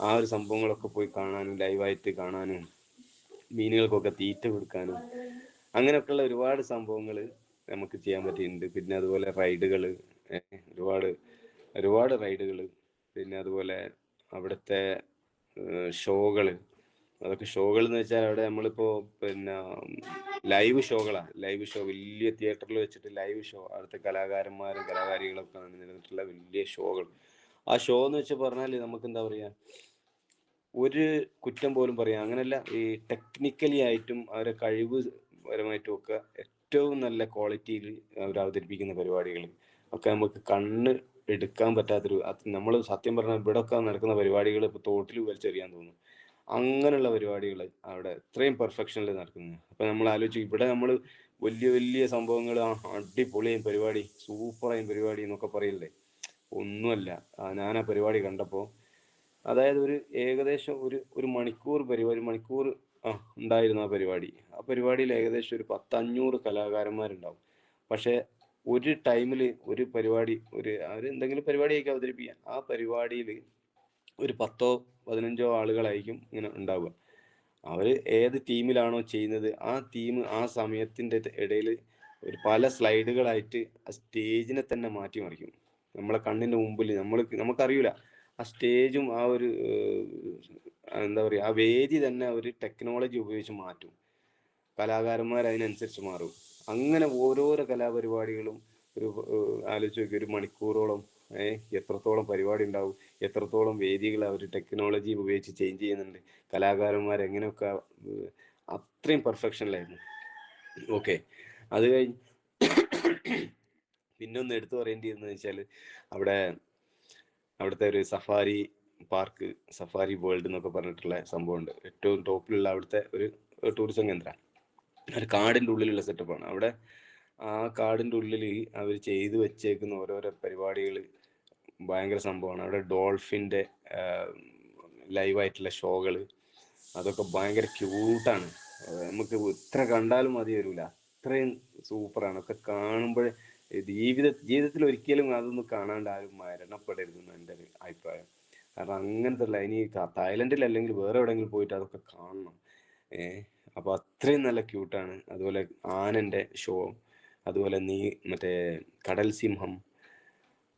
ആ ഒരു സംഭവങ്ങളൊക്കെ പോയി കാണാനും, ലൈവായിട്ട് കാണാനും, മീനുകൾക്കൊക്കെ തീറ്റ കൊടുക്കാനും, അങ്ങനെയൊക്കെയുള്ള ഒരുപാട് സംഭവങ്ങൾ നമുക്ക് ചെയ്യാൻ പറ്റിയിട്ടുണ്ട്. പിന്നെ അതുപോലെ റൈഡുകൾ, ഒരുപാട് റൈഡുകൾ, പിന്നെ അതുപോലെ അവിടുത്തെ ഷോകൾ. അതൊക്കെ ഷോകൾ എന്ന് വെച്ചാൽ അവിടെ നമ്മളിപ്പോൾ പിന്നെ ലൈവ് ഷോ, വലിയ തിയേറ്ററിൽ വെച്ചിട്ട് ലൈവ് ഷോ, അവിടുത്തെ കലാകാരന്മാരും കലാകാരികളൊക്കെ നിന്നിട്ടുള്ള വലിയ ഷോകൾ. ആ ഷോ എന്ന് വെച്ചാൽ പറഞ്ഞാൽ നമുക്ക് എന്താ പറയുക, ഒരു കുറ്റം പോലും പറയാം അങ്ങനെയല്ല. ഈ ടെക്നിക്കലി ആയിട്ടും അവരെ കഴിവ് പരമായിട്ടും ഒക്കെ ഏറ്റവും നല്ല ക്വാളിറ്റിയിൽ അവർ അവതരിപ്പിക്കുന്ന പരിപാടികൾ ഒക്കെ നമുക്ക് കണ്ണ് എടുക്കാൻ പറ്റാത്തൊരു, നമ്മൾ സത്യം പറഞ്ഞാൽ ഇവിടെ ഒക്കെ നടക്കുന്ന പരിപാടികൾ ഇപ്പോൾ തോട്ടിൽ വലിച്ചെറിയാൻ തോന്നും. അങ്ങനെയുള്ള പരിപാടികൾ അവിടെ ഇത്രയും പെർഫെക്ഷനിൽ നടക്കുന്നത്. അപ്പം നമ്മൾ ആലോചിച്ചു, ഇവിടെ നമ്മൾ വലിയ വലിയ സംഭവങ്ങൾ, അടിപൊളിയും പരിപാടി, സൂപ്പറായും പരിപാടി എന്നൊക്കെ പറയില്ലേ. ഒന്നുമല്ല. ഞാൻ ആ പരിപാടി കണ്ടപ്പോൾ, അതായത് ഒരു ഏകദേശം ഒരു മണിക്കൂർ പരിപാടി, മണിക്കൂർ ഉണ്ടായിരുന്നു ആ പരിപാടി. ആ പരിപാടിയിൽ ഏകദേശം ഒരു 10-500 കലാകാരന്മാരുണ്ടാവും. പക്ഷേ ഒരു ടൈമിൽ ഒരു പരിപാടി, അവർ എന്തെങ്കിലും പരിപാടിയൊക്കെ അവതരിപ്പിക്കാൻ, ആ പരിപാടിയിൽ ഒരു 10-15 ആളുകളായിരിക്കും ഇങ്ങനെ ഉണ്ടാവുക. അവർ ഏത് ടീമിലാണോ ചെയ്യുന്നത്, ആ ടീം ആ സമയത്തിൻ്റെ ഇടയിൽ പല സ്ലൈഡുകളായിട്ട് ആ സ്റ്റേജിനെ തന്നെ മാറ്റിമറിക്കും. നമ്മളെ കണ്ണിൻ്റെ മുമ്പിൽ നമുക്കറിയില്ല. ആ സ്റ്റേജും ആ ഒരു എന്താ പറയുക, ആ വേദി തന്നെ ഒരു ടെക്നോളജി ഉപയോഗിച്ച് മാറ്റും. കലാകാരന്മാർ അതിനനുസരിച്ച് മാറും. അങ്ങനെ ഓരോരോ കലാപരിപാടികളും ഒരു ആലോചിച്ച് നോക്കി, ഒരു മണിക്കൂറോളം എത്രത്തോളം പരിപാടി ഉണ്ടാവും, എത്രത്തോളം വേദികൾ അവർ ടെക്നോളജി ഉപയോഗിച്ച് ചേഞ്ച് ചെയ്യുന്നുണ്ട്, കലാകാരന്മാർ എങ്ങനെയൊക്കെ അത്രയും പെർഫെക്ഷനിലായിരുന്നു. ഓക്കെ, അത് കഴിഞ്ഞ് പിന്നെ ഒന്ന് എടുത്തു പറയേണ്ടിയിരുന്നത് വെച്ചാൽ, അവിടുത്തെ ഒരു സഫാരി പാർക്ക്, സഫാരി വേൾഡ് എന്നൊക്കെ പറഞ്ഞിട്ടുള്ള സംഭവമുണ്ട്. ഏറ്റവും ടോപ്പിലുള്ള അവിടുത്തെ ഒരു ടൂറിസം കേന്ദ്രം. ഒരു കാടിൻ്റെ ഉള്ളിലുള്ള സെറ്റപ്പാണ് അവിടെ. ആ കാടിൻ്റെ ഉള്ളിൽ അവർ ചെയ്തു വെച്ചേക്കുന്ന ഓരോരോ പരിപാടികൾ ഭയങ്കര സംഭവമാണ്. അവിടെ ഡോൾഫിൻ്റെ ലൈവായിട്ടുള്ള ഷോകൾ, അതൊക്കെ ഭയങ്കര ക്യൂട്ടാണ്. നമുക്ക് ഇത്ര കണ്ടാലും മതി വരില്ല, അത്രയും സൂപ്പറാണ്. ഒക്കെ കാണുമ്പോൾ ജീവിതത്തിൽ ഒരിക്കലും അതൊന്നും കാണാണ്ട് ആരും മരണപ്പെടരുതെന്ന് എൻ്റെ ഒരു അഭിപ്രായം. കാരണം അങ്ങനത്തെ ഉള്ള, ഇനി തായ്ലൻഡിൽ അല്ലെങ്കിൽ വേറെ എവിടെയെങ്കിലും പോയിട്ട് അതൊക്കെ കാണണം. അപ്പോൾ അത്രയും നല്ല ക്യൂട്ടാണ്. അതുപോലെ ആനൻ്റെ ഷോ, അതുപോലെ മറ്റേ കടൽ സിംഹം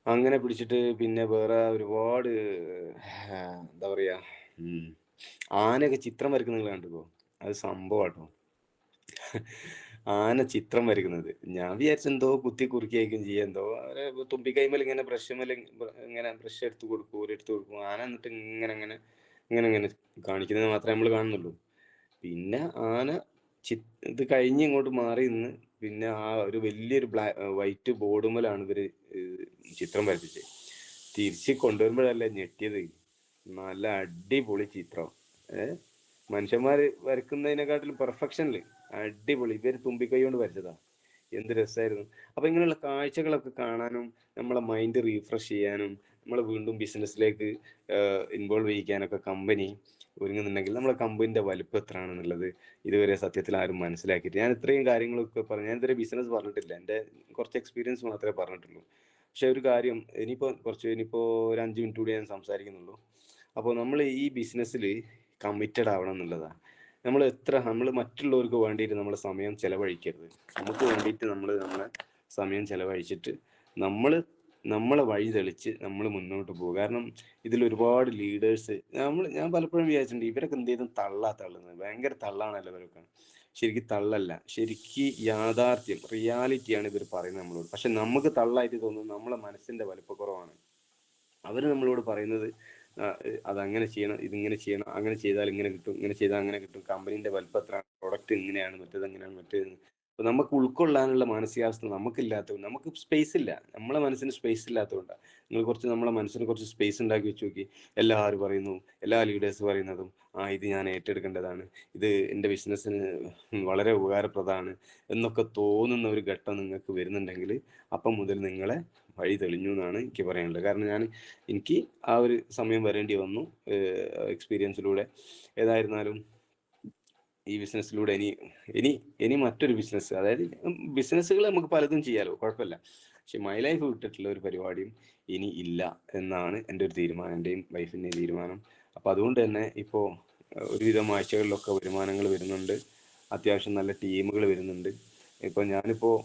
അങ്ങനെ പിടിച്ചിട്ട്, പിന്നെ വേറെ ഒരുപാട് എന്താ പറയുക, ആനയൊക്കെ ചിത്രം വരയ്ക്കുന്നത് നിങ്ങൾ കണ്ടിരുന്നോ? അത് സംഭവമാട്ടോ. ആന ചിത്രം വരയ്ക്കുന്നത് ഞാൻ വിചാരിച്ചെന്തോ കുത്തി കുറുക്കിയായിരിക്കും ചെയ്യുക, എന്തോ തുമ്പിക്കൈമേൽ ഇങ്ങനെ ഇങ്ങനെ ബ്രഷ് എടുത്ത് കൊടുക്കും, എടുത്ത് കൊടുക്കും. ആന എന്നിട്ട് ഇങ്ങനെ ഇങ്ങനെ ഇങ്ങനെ ഇങ്ങനെ കാണിക്കുന്നത് മാത്രമേ നമ്മൾ കാണുന്നുള്ളൂ. പിന്നെ ആന ഇത് കഴിഞ്ഞ് ഇങ്ങോട്ട് മാറി നിന്ന് പിന്നെ ആ ഒരു വലിയൊരു വൈറ്റ് ബോർഡുമേലാണ് ഇവര് ചിത്രം വരപ്പിച്ചത്. തിരിച്ച് കൊണ്ടുവരുമ്പോഴല്ലേ ഞെട്ടിയത്. നല്ല അടിപൊളി ചിത്രം. മനുഷ്യന്മാര് വരക്കുന്നതിനെക്കാട്ടിലും പെർഫെക്ഷനില് അടിപൊളി. ഇവര് തുമ്പിക്കൈ കൊണ്ട് വരച്ചതാ. എന്ത് രസമായിരുന്നു. അപ്പൊ ഇങ്ങനെയുള്ള കാഴ്ചകളൊക്കെ കാണാനും നമ്മളെ മൈൻഡ് റീഫ്രഷ് ചെയ്യാനും നമ്മളെ വീണ്ടും ബിസിനസ്സിലേക്ക് ഇൻവോൾവ് ചെയ്യിക്കാനൊക്കെ കമ്പനി ഒരുങ്ങുന്നുണ്ടെങ്കിൽ നമ്മളെ കമ്പനിന്റെ വലുപ്പം എത്രയാണെന്നുള്ളത് ഇതുവരെ സത്യത്തിൽ ആരും മനസ്സിലാക്കിയിട്ട്, ഞാൻ ഇത്രയും കാര്യങ്ങളൊക്കെ പറഞ്ഞു. ഞാൻ ഇതുവരെ ബിസിനസ് പറഞ്ഞിട്ടില്ല, എൻ്റെ കുറച്ച് എക്സ്പീരിയൻസ് മാത്രമേ പറഞ്ഞിട്ടുള്ളൂ. പക്ഷെ ഒരു കാര്യം, ഇനിയിപ്പോൾ ഒരു 5 മിനിറ്റ് കൂടി ഞാൻ സംസാരിക്കുന്നുള്ളൂ. അപ്പോൾ നമ്മൾ ഈ ബിസിനസ്സിൽ കമ്മിറ്റഡ് ആവണം എന്നുള്ളതാണ്. നമ്മൾ മറ്റുള്ളവർക്ക് വേണ്ടിയിട്ട് നമ്മൾ സമയം ചെലവഴിക്കരുത്. നമുക്ക് വേണ്ടിയിട്ട് നമ്മളെ സമയം ചെലവഴിച്ചിട്ട് നമ്മളെ വഴി തെളിച്ച് നമ്മൾ മുന്നോട്ട് പോകും. കാരണം ഇതിൽ ഒരുപാട് ലീഡേഴ്സ് ഞാൻ പലപ്പോഴും വിചാരിച്ചിട്ടുണ്ട്, ഇവരൊക്കെ എന്ത് ചെയ്തും തള്ളുന്നത് ഭയങ്കര തള്ളാണല്ലോ ഇവരൊക്കെ. ശരിക്കും തള്ളല്ല, ശരിക്കും യാഥാർത്ഥ്യം, റിയാലിറ്റിയാണ് ഇവർ പറയുന്നത് നമ്മളോട്. പക്ഷെ നമുക്ക് തള്ളായിട്ട് തോന്നുന്നത് നമ്മളെ മനസ്സിന്റെ വലിപ്പക്കുറവാണ്. അവർ നമ്മളോട് പറയുന്നത് അതങ്ങനെ ചെയ്യണം, ഇതിങ്ങനെ ചെയ്യണം, അങ്ങനെ ചെയ്താൽ ഇങ്ങനെ കിട്ടും, ഇങ്ങനെ ചെയ്താൽ അങ്ങനെ കിട്ടും, കമ്പനീന്റെ വലിപ്പത്തിലാണ്, പ്രൊഡക്റ്റ് ഇങ്ങനെയാണ്, മറ്റേതെങ്ങനെയാണ്, മറ്റേത്. അപ്പൊ നമുക്ക് ഉൾക്കൊള്ളാനുള്ള മാനസികാവസ്ഥ നമുക്കില്ലാത്തതുകൊണ്ട്, നമുക്ക് സ്പേസ് ഇല്ല, നമ്മളെ മനസ്സിന് സ്പേസ് ഇല്ലാത്തതുകൊണ്ടാണ്. നമ്മളെ മനസ്സിന് കുറച്ച് സ്പേസ് ഉണ്ടാക്കി വെച്ച് നോക്കി. എല്ലാവരും പറയുന്നു, എല്ലാ ലീഡേഴ്സ് പറയുന്നതും ഇത് ഞാൻ ഏറ്റെടുക്കേണ്ടതാണ്, ഇത് എൻ്റെ ബിസിനസ്സിന് വളരെ ഉപകാരപ്രദമാണ് എന്നൊക്കെ തോന്നുന്ന ഒരു ഘട്ടം നിങ്ങൾക്ക് വരുന്നുണ്ടെങ്കിൽ അപ്പം മുതൽ നിങ്ങളെ വഴി തെളിഞ്ഞു എന്നാണ് എനിക്ക് പറയാനുള്ളത്. കാരണം എനിക്ക് ആ ഒരു സമയം വരേണ്ടി വന്നു എക്സ്പീരിയൻസിലൂടെ. ഏതായിരുന്നാലും ഈ ബിസിനസ്സിലൂടെ ഇനി മറ്റൊരു ബിസിനസ്, അതായത് ബിസിനസ്സുകൾ നമുക്ക് പലതും ചെയ്യാലോ, കുഴപ്പമില്ല. പക്ഷെ മൈ ലൈഫ് വിട്ടിട്ടുള്ള ഒരു പരിപാടിയും ഇനി ഇല്ല എന്നാണ് എൻ്റെ ഒരു തീരുമാനം, എൻ്റെയും വൈഫിൻ്റെയും തീരുമാനം. അപ്പം അതുകൊണ്ട് തന്നെ ഇപ്പോൾ ഒരുവിധം ആഴ്ചകളിലൊക്കെ വരുമാനങ്ങൾ വരുന്നുണ്ട്, അത്യാവശ്യം നല്ല ടീമുകൾ വരുന്നുണ്ട്. ഇപ്പം ഞാനിപ്പോൾ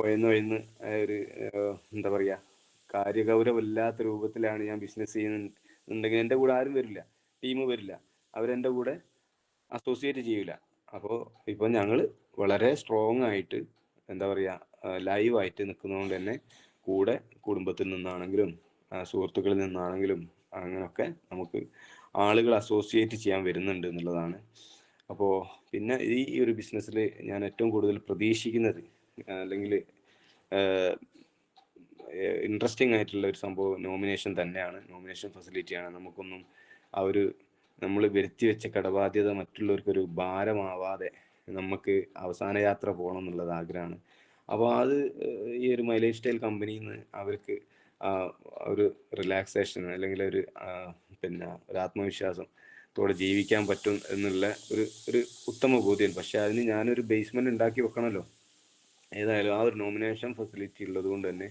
ഒയന്ന് ഒരു എന്താ പറയുക, കാര്യഗൗരവമില്ലാത്ത രൂപത്തിലാണ് ഞാൻ ബിസിനസ് ചെയ്യുന്നുണ്ടെങ്കിൽ എൻ്റെ കൂടെ ആരും വരില്ല, ടീം വരില്ല, അവരെൻ്റെ കൂടെ അസോസിയേറ്റ് ചെയ്യില്ല. അപ്പോൾ ഇപ്പം ഞങ്ങൾ വളരെ സ്ട്രോങ് ആയിട്ട് എന്താ പറയുക, ലൈവായിട്ട് നിൽക്കുന്നതുകൊണ്ട് തന്നെ കൂടെ കുടുംബത്തിൽ നിന്നാണെങ്കിലും സുഹൃത്തുക്കളിൽ നിന്നാണെങ്കിലും അങ്ങനെയൊക്കെ നമുക്ക് ആളുകൾ അസോസിയേറ്റ് ചെയ്യാൻ വരുന്നുണ്ട് എന്നുള്ളതാണ്. അപ്പോൾ പിന്നെ ഈ ഒരു ബിസിനസ്സിൽ ഞാൻ ഏറ്റവും കൂടുതൽ പ്രതീക്ഷിക്കുന്നത്, അല്ലെങ്കിൽ ഇൻട്രസ്റ്റിംഗ് ആയിട്ടുള്ള ഒരു സംഭവം നോമിനേഷൻ തന്നെയാണ്. നോമിനേഷൻ ഫെസിലിറ്റിയാണ്. നമ്മൾ വരുത്തി വെച്ച കടബാധ്യത മറ്റുള്ളവർക്കൊരു ഭാരമാവാതെ നമുക്ക് അവസാന യാത്ര പോകണം എന്നുള്ളത് ആഗ്രഹമാണ്. അപ്പോൾ അത് ഈ ഒരു മൈ ലൈഫ് സ്റ്റൈൽ കമ്പനിയിൽ നിന്ന് അവർക്ക് ഒരു റിലാക്സേഷൻ അല്ലെങ്കിൽ പിന്നെ ഒരു ആത്മവിശ്വാസത്തോടെ ജീവിക്കാൻ പറ്റും എന്നുള്ള ഒരു ഉത്തമ ബോധ്യം. പക്ഷെ അതിന് ഞാനൊരു ബേസ്മെന്റ് ഉണ്ടാക്കി വെക്കണമല്ലോ. ഏതായാലും ആ ഒരു നോമിനേഷൻ ഫെസിലിറ്റി ഉള്ളത് കൊണ്ട് തന്നെ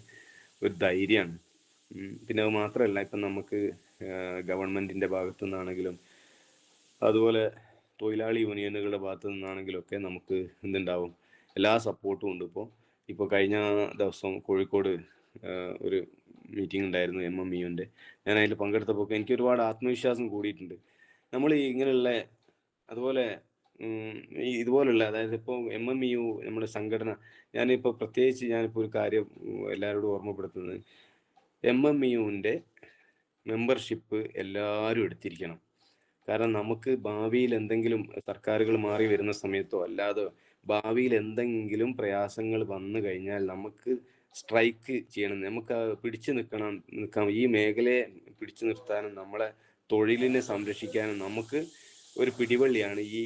ഒരു ധൈര്യമാണ്. പിന്നെ അത് മാത്രമല്ല, ഇപ്പം നമുക്ക് ഗവൺമെന്റിന്റെ ഭാഗത്തു നിന്നാണെങ്കിലും അതുപോലെ തൊഴിലാളി യൂണിയനുകളുടെ ഭാഗത്തു നിന്നാണെങ്കിലും ഒക്കെ നമുക്ക് എന്തുണ്ടാവും, എല്ലാ സപ്പോർട്ടും ഉണ്ട്. ഇപ്പോൾ കഴിഞ്ഞ ദിവസം കോഴിക്കോട് ഒരു മീറ്റിംഗ് ഉണ്ടായിരുന്നു MMUവിൻ്റെ. ഞാൻ അതിൽ പങ്കെടുത്തപ്പോൾ എനിക്ക് ഒരുപാട് ആത്മവിശ്വാസം കൂടിയിട്ടുണ്ട്. നമ്മൾ ഇങ്ങനെയുള്ള അതുപോലെ ഇതുപോലുള്ള, അതായത് ഇപ്പോൾ MMU നമ്മുടെ സംഘടന, ഞാനിപ്പോൾ പ്രത്യേകിച്ച് ഞാനിപ്പോൾ ഒരു കാര്യം എല്ലാവരോടും ഓർമ്മപ്പെടുത്തുന്നത്, MMUവിൻ്റെ മെമ്പർഷിപ്പ് എല്ലാവരും എടുത്തിരിക്കണം. കാരണം നമുക്ക് ഭാവിയിൽ എന്തെങ്കിലും സർക്കാരുകൾ മാറി വരുന്ന സമയത്തോ അല്ലാതെ ഭാവിയിൽ എന്തെങ്കിലും പ്രയാസങ്ങൾ വന്നു കഴിഞ്ഞാൽ നമുക്ക് സ്ട്രൈക്ക് ചെയ്യണം, നമുക്ക് പിടിച്ചു നിൽക്കാം. ഈ മേഖലയെ പിടിച്ചു നിർത്താനും നമ്മളെ തൊഴിലിനെ സംരക്ഷിക്കാനും നമുക്ക് ഒരു പിടിവള്ളിയാണ് ഈ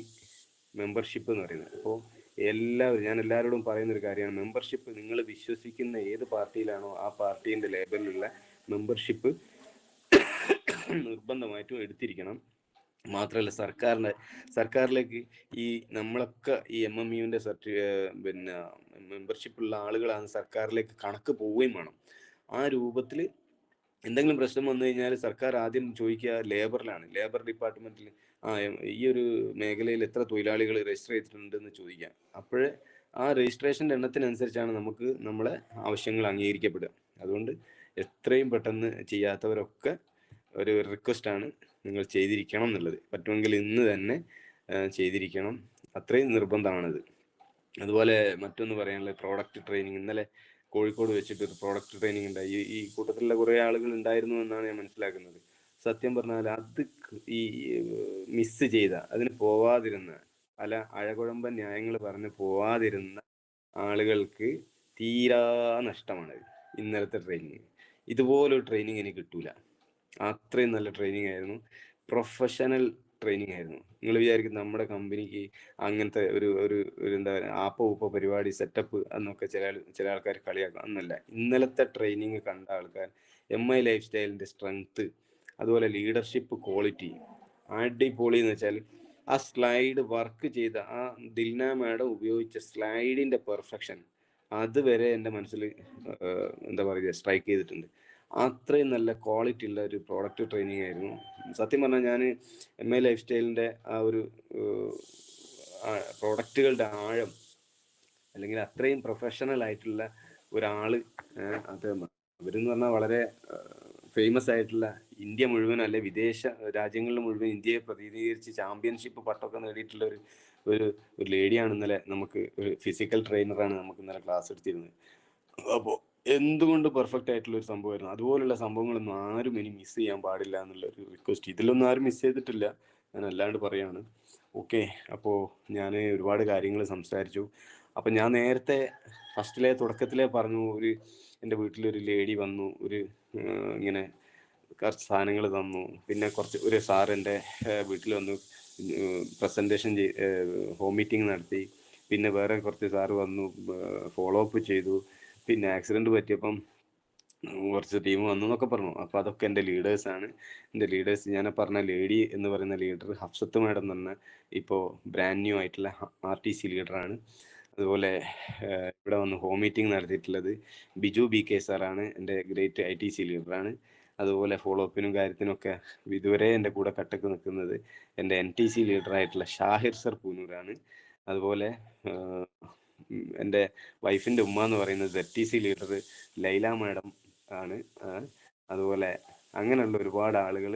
മെമ്പർഷിപ്പ് എന്ന് പറയുന്നത്. അപ്പോൾ ഞാൻ എല്ലാവരോടും പറയുന്നൊരു കാര്യമാണ്, മെമ്പർഷിപ്പ് നിങ്ങൾ വിശ്വസിക്കുന്ന ഏത് പാർട്ടിയിലാണോ ആ പാർട്ടീൻ്റെ ലേബലിലുള്ള മെമ്പർഷിപ്പ് നിർബന്ധമായിട്ടും എടുത്തിരിക്കണം. മാത്രമല്ല സർക്കാരിലേക്ക് ഈ നമ്മളൊക്കെ ഈ MMUവിൻ്റെ പിന്നെ മെമ്പർഷിപ്പുള്ള ആളുകളാണ്, സർക്കാരിലേക്ക് കണക്ക് പോവുകയും വേണം. ആ രൂപത്തിൽ എന്തെങ്കിലും പ്രശ്നം വന്നു കഴിഞ്ഞാൽ സർക്കാർ ആദ്യം ചോദിക്കുക ലേബറിലാണ്, ലേബർ ഡിപ്പാർട്ട്മെന്റിൽ ഈ ഒരു മേഖലയിൽ എത്ര തൊഴിലാളികൾ രജിസ്റ്റർ ചെയ്തിട്ടുണ്ടെന്ന് ചോദിക്കാം. അപ്പോഴേ ആ രജിസ്ട്രേഷൻ്റെ എണ്ണത്തിനനുസരിച്ചാണ് നമുക്ക് നമ്മളെ ആവശ്യങ്ങൾ അംഗീകരിക്കപ്പെടുക. അതുകൊണ്ട് എത്രയും പെട്ടെന്ന് ചെയ്യാത്തവരൊക്കെ ഒരു റിക്വസ്റ്റാണ്, നിങ്ങൾ ചെയ്തിരിക്കണം എന്നുള്ളത്. പറ്റുമെങ്കിൽ ഇന്ന് തന്നെ ചെയ്തിരിക്കണം, അത്രയും നിർബന്ധമാണിത്. അതുപോലെ മറ്റൊന്ന് പറയാനുള്ളത് പ്രോഡക്റ്റ് ട്രെയിനിങ്. ഇന്നലെ കോഴിക്കോട് വെച്ചിട്ട് ഒരു പ്രോഡക്റ്റ് ട്രെയിനിങ് ഉണ്ടായി. ഈ കൂട്ടത്തിലുള്ള കുറേ ആളുകൾ ഉണ്ടായിരുന്നു എന്നാണ് ഞാൻ മനസ്സിലാക്കുന്നത്. സത്യം പറഞ്ഞാൽ അത് ഈ മിസ് ചെയ്ത, അതിന് പോവാതിരുന്ന, പല അഴകുഴമ്പൻ ന്യായങ്ങൾ പറഞ്ഞ് പോവാതിരുന്ന ആളുകൾക്ക് തീരാ നഷ്ടമാണ് ഇന്നലത്തെ ട്രെയിനിങ്. ഇതുപോലൊരു ട്രെയിനിങ് എനിക്ക് കിട്ടൂല. അത്രയും നല്ല ട്രെയിനിങ് ആയിരുന്നു, പ്രൊഫഷണൽ ട്രെയിനിങ് ആയിരുന്നു. നിങ്ങൾ വിചാരിക്കും നമ്മുടെ കമ്പനിക്ക് അങ്ങനത്തെ ഒരു എന്താ പറയുക ആപ്പ പരിപാടി സെറ്റപ്പ് എന്നൊക്കെ ചില ആൾക്കാർ കളിയാക്കും. എന്നല്ല, ഇന്നലത്തെ ട്രെയിനിങ് കണ്ട ആൾക്കാർ MI ലൈഫ് സ്റ്റൈലിൻ്റെ സ്ട്രെങ്ത്, അതുപോലെ ലീഡർഷിപ്പ് ക്വാളിറ്റി അടിപൊളി. എന്ന് വെച്ചാൽ ആ സ്ലൈഡ് വർക്ക് ചെയ്ത ആ ദിൽന മാഡം ഉപയോഗിച്ച സ്ലൈഡിൻ്റെ പെർഫെക്ഷൻ അതുവരെ എൻ്റെ മനസ്സിൽ എന്താ പറയുക സ്ട്രൈക്ക് ചെയ്തിട്ടുണ്ട്. അത്രയും നല്ല ക്വാളിറ്റി ഉള്ള ഒരു പ്രോഡക്റ്റ് ട്രെയിനിങ് ആയിരുന്നു. സത്യം പറഞ്ഞാൽ ഞാൻ MI ലൈഫ് സ്റ്റൈലിൻ്റെ ആ ഒരു പ്രോഡക്റ്റുകളുടെ ആഴം, അല്ലെങ്കിൽ അത്രയും പ്രൊഫഷണൽ ആയിട്ടുള്ള ഒരാൾ, അവരെന്ന് പറഞ്ഞാൽ വളരെ ഫേമസ് ആയിട്ടുള്ള, ഇന്ത്യ മുഴുവൻ അല്ലെ വിദേശ രാജ്യങ്ങളിൽ മുഴുവൻ ഇന്ത്യയെ പ്രതിനിധീകരിച്ച് ചാമ്പ്യൻഷിപ്പ് പട്ടമൊക്കെ നേടിയിട്ടുള്ള ഒരു ലേഡിയാണ് ഇന്നലെ നമുക്ക്, ഒരു ഫിസിക്കൽ ട്രെയിനറാണ് നമുക്ക് ഇന്നലെ ക്ലാസ് എടുത്തിരുന്നത്. അപ്പോൾ എന്തുകൊണ്ട് പെർഫെക്റ്റ് ആയിട്ടുള്ള ഒരു സംഭവമായിരുന്നു. അതുപോലുള്ള സംഭവങ്ങളൊന്നും ആരും ഇനി മിസ് ചെയ്യാൻ പാടില്ല എന്നുള്ളൊരു റിക്വസ്റ്റ്. ഇതിലൊന്നും ആരും മിസ് ചെയ്തിട്ടില്ല, ഞാൻ അല്ലാണ്ട് പറയാണ്. ഓക്കെ, അപ്പോൾ ഞാൻ ഒരുപാട് കാര്യങ്ങൾ സംസാരിച്ചു. അപ്പം ഞാൻ നേരത്തെ തുടക്കത്തിലേ പറഞ്ഞു, എൻ്റെ വീട്ടിലൊരു ലേഡി വന്നു, ഇങ്ങനെ കുറച്ച് സാധനങ്ങൾ തന്നു. പിന്നെ ഒരു സാർ എൻ്റെ വീട്ടിൽ വന്നു പ്രസൻറ്റേഷൻ ഹോം മീറ്റിംഗ് നടത്തി. പിന്നെ വേറെ കുറച്ച് സാറ് വന്നു ഫോളോ അപ്പ് ചെയ്തു. പിന്നെ ആക്സിഡൻറ്റ് പറ്റിയപ്പം കുറച്ച് ടീം വന്നു എന്നൊക്കെ പറഞ്ഞു. അപ്പോൾ അതൊക്കെ എൻ്റെ ലീഡേഴ്സാണ്. എൻ്റെ ലീഡേഴ്സ്, ഞാൻ പറഞ്ഞ ലേഡി എന്ന് പറയുന്ന ലീഡർ ഹഫ്സത്ത് മാഡം എന്ന് പറഞ്ഞ ഇപ്പോൾ ബ്രാൻഡ് ന്യൂ ആയിട്ടുള്ള RTC ലീഡറാണ്. അതുപോലെ ഇവിടെ വന്ന് ഹോം മീറ്റിംഗ് നടത്തിയിട്ടുള്ളത് ബിജു BK സാറാണ്, എൻ്റെ ഗ്രേറ്റ് ITC ലീഡറാണ്. അതുപോലെ ഫോളോ അപ്പിനും കാര്യത്തിനൊക്കെ ഇതുവരെ എൻ്റെ കൂടെ കട്ടക്ക് നിൽക്കുന്നത് എൻ്റെ NTC ലീഡറായിട്ടുള്ള ഷാഹിർ സർ പൂനൂരാണ്. അതുപോലെ എൻ്റെ വൈഫിൻ്റെ ഉമ്മ എന്ന് പറയുന്നത് ZTC ലീഡർ ലൈല മാഡം ആണ്. അതുപോലെ അങ്ങനെയുള്ള ഒരുപാട് ആളുകൾ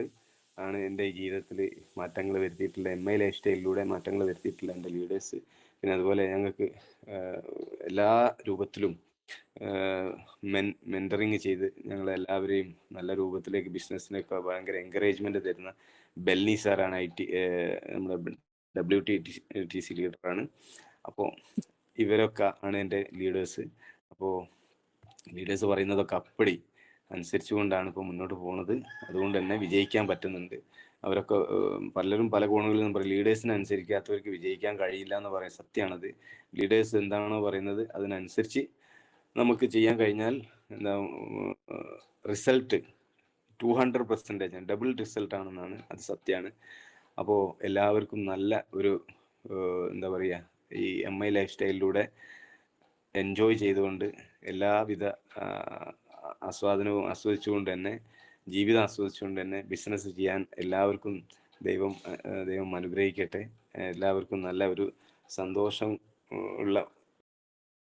ആണ് എൻ്റെ ജീവിതത്തിൽ മാറ്റങ്ങൾ വരുത്തിയിട്ടുള്ള, MI ലൈഫ് സ്റ്റൈലിലൂടെ മാറ്റങ്ങൾ വരുത്തിയിട്ടുള്ള എൻ്റെ ലീഡേഴ്സ്. പിന്നെ അതുപോലെ ഞങ്ങൾക്ക് എല്ലാ രൂപത്തിലും മെൻറ്ററിങ് ചെയ്ത് ഞങ്ങളെല്ലാവരെയും നല്ല രൂപത്തിലേക്ക് ബിസിനസ്സിനൊക്കെ ഭയങ്കര എൻകറേജ്മെൻറ്റ് തരുന്ന ബെല്ലി സാറാണ് നമ്മുടെ WTTC ലീഡറാണ്. അപ്പോൾ ഇവരൊക്കെ ആണ് എൻ്റെ ലീഡേഴ്സ്. അപ്പോൾ ലീഡേഴ്സ് പറയുന്നതൊക്കെ അപ്പടി അനുസരിച്ചുകൊണ്ടാണ് ഇപ്പോൾ മുന്നോട്ട് പോകുന്നത്. അതുകൊണ്ട് തന്നെ വിജയിക്കാൻ പറ്റുന്നുണ്ട്. അവരൊക്കെ പലരും പല കോണുകളിൽ നിന്ന് പറയും ലീഡേഴ്സിനെ അനുസരിക്കാത്തവർക്ക് വിജയിക്കാൻ കഴിയില്ല എന്ന് പറയാൻ സത്യമാണത്. ലീഡേഴ്സ് എന്താണോ പറയുന്നത് അതിനനുസരിച്ച് നമുക്ക് ചെയ്യാൻ കഴിഞ്ഞാൽ റിസൾട്ട് 200% ഡബിൾ റിസൾട്ട് ആണെന്നാണ്, അത് സത്യമാണ്. അപ്പോൾ എല്ലാവർക്കും നല്ല ഒരു എന്താ പറയുക, ഈ MI ലൈഫ് സ്റ്റൈലിലൂടെ എൻജോയ് ചെയ്തുകൊണ്ട് എല്ലാവിധ ആസ്വാദനവും ആസ്വദിച്ചുകൊണ്ട് തന്നെ, ജീവിതം ആസ്വദിച്ചുകൊണ്ട് തന്നെ ബിസിനസ് ചെയ്യാൻ എല്ലാവർക്കും ദൈവം അനുഗ്രഹിക്കട്ടെ. എല്ലാവർക്കും നല്ല ഒരു സന്തോഷം ഉള്ള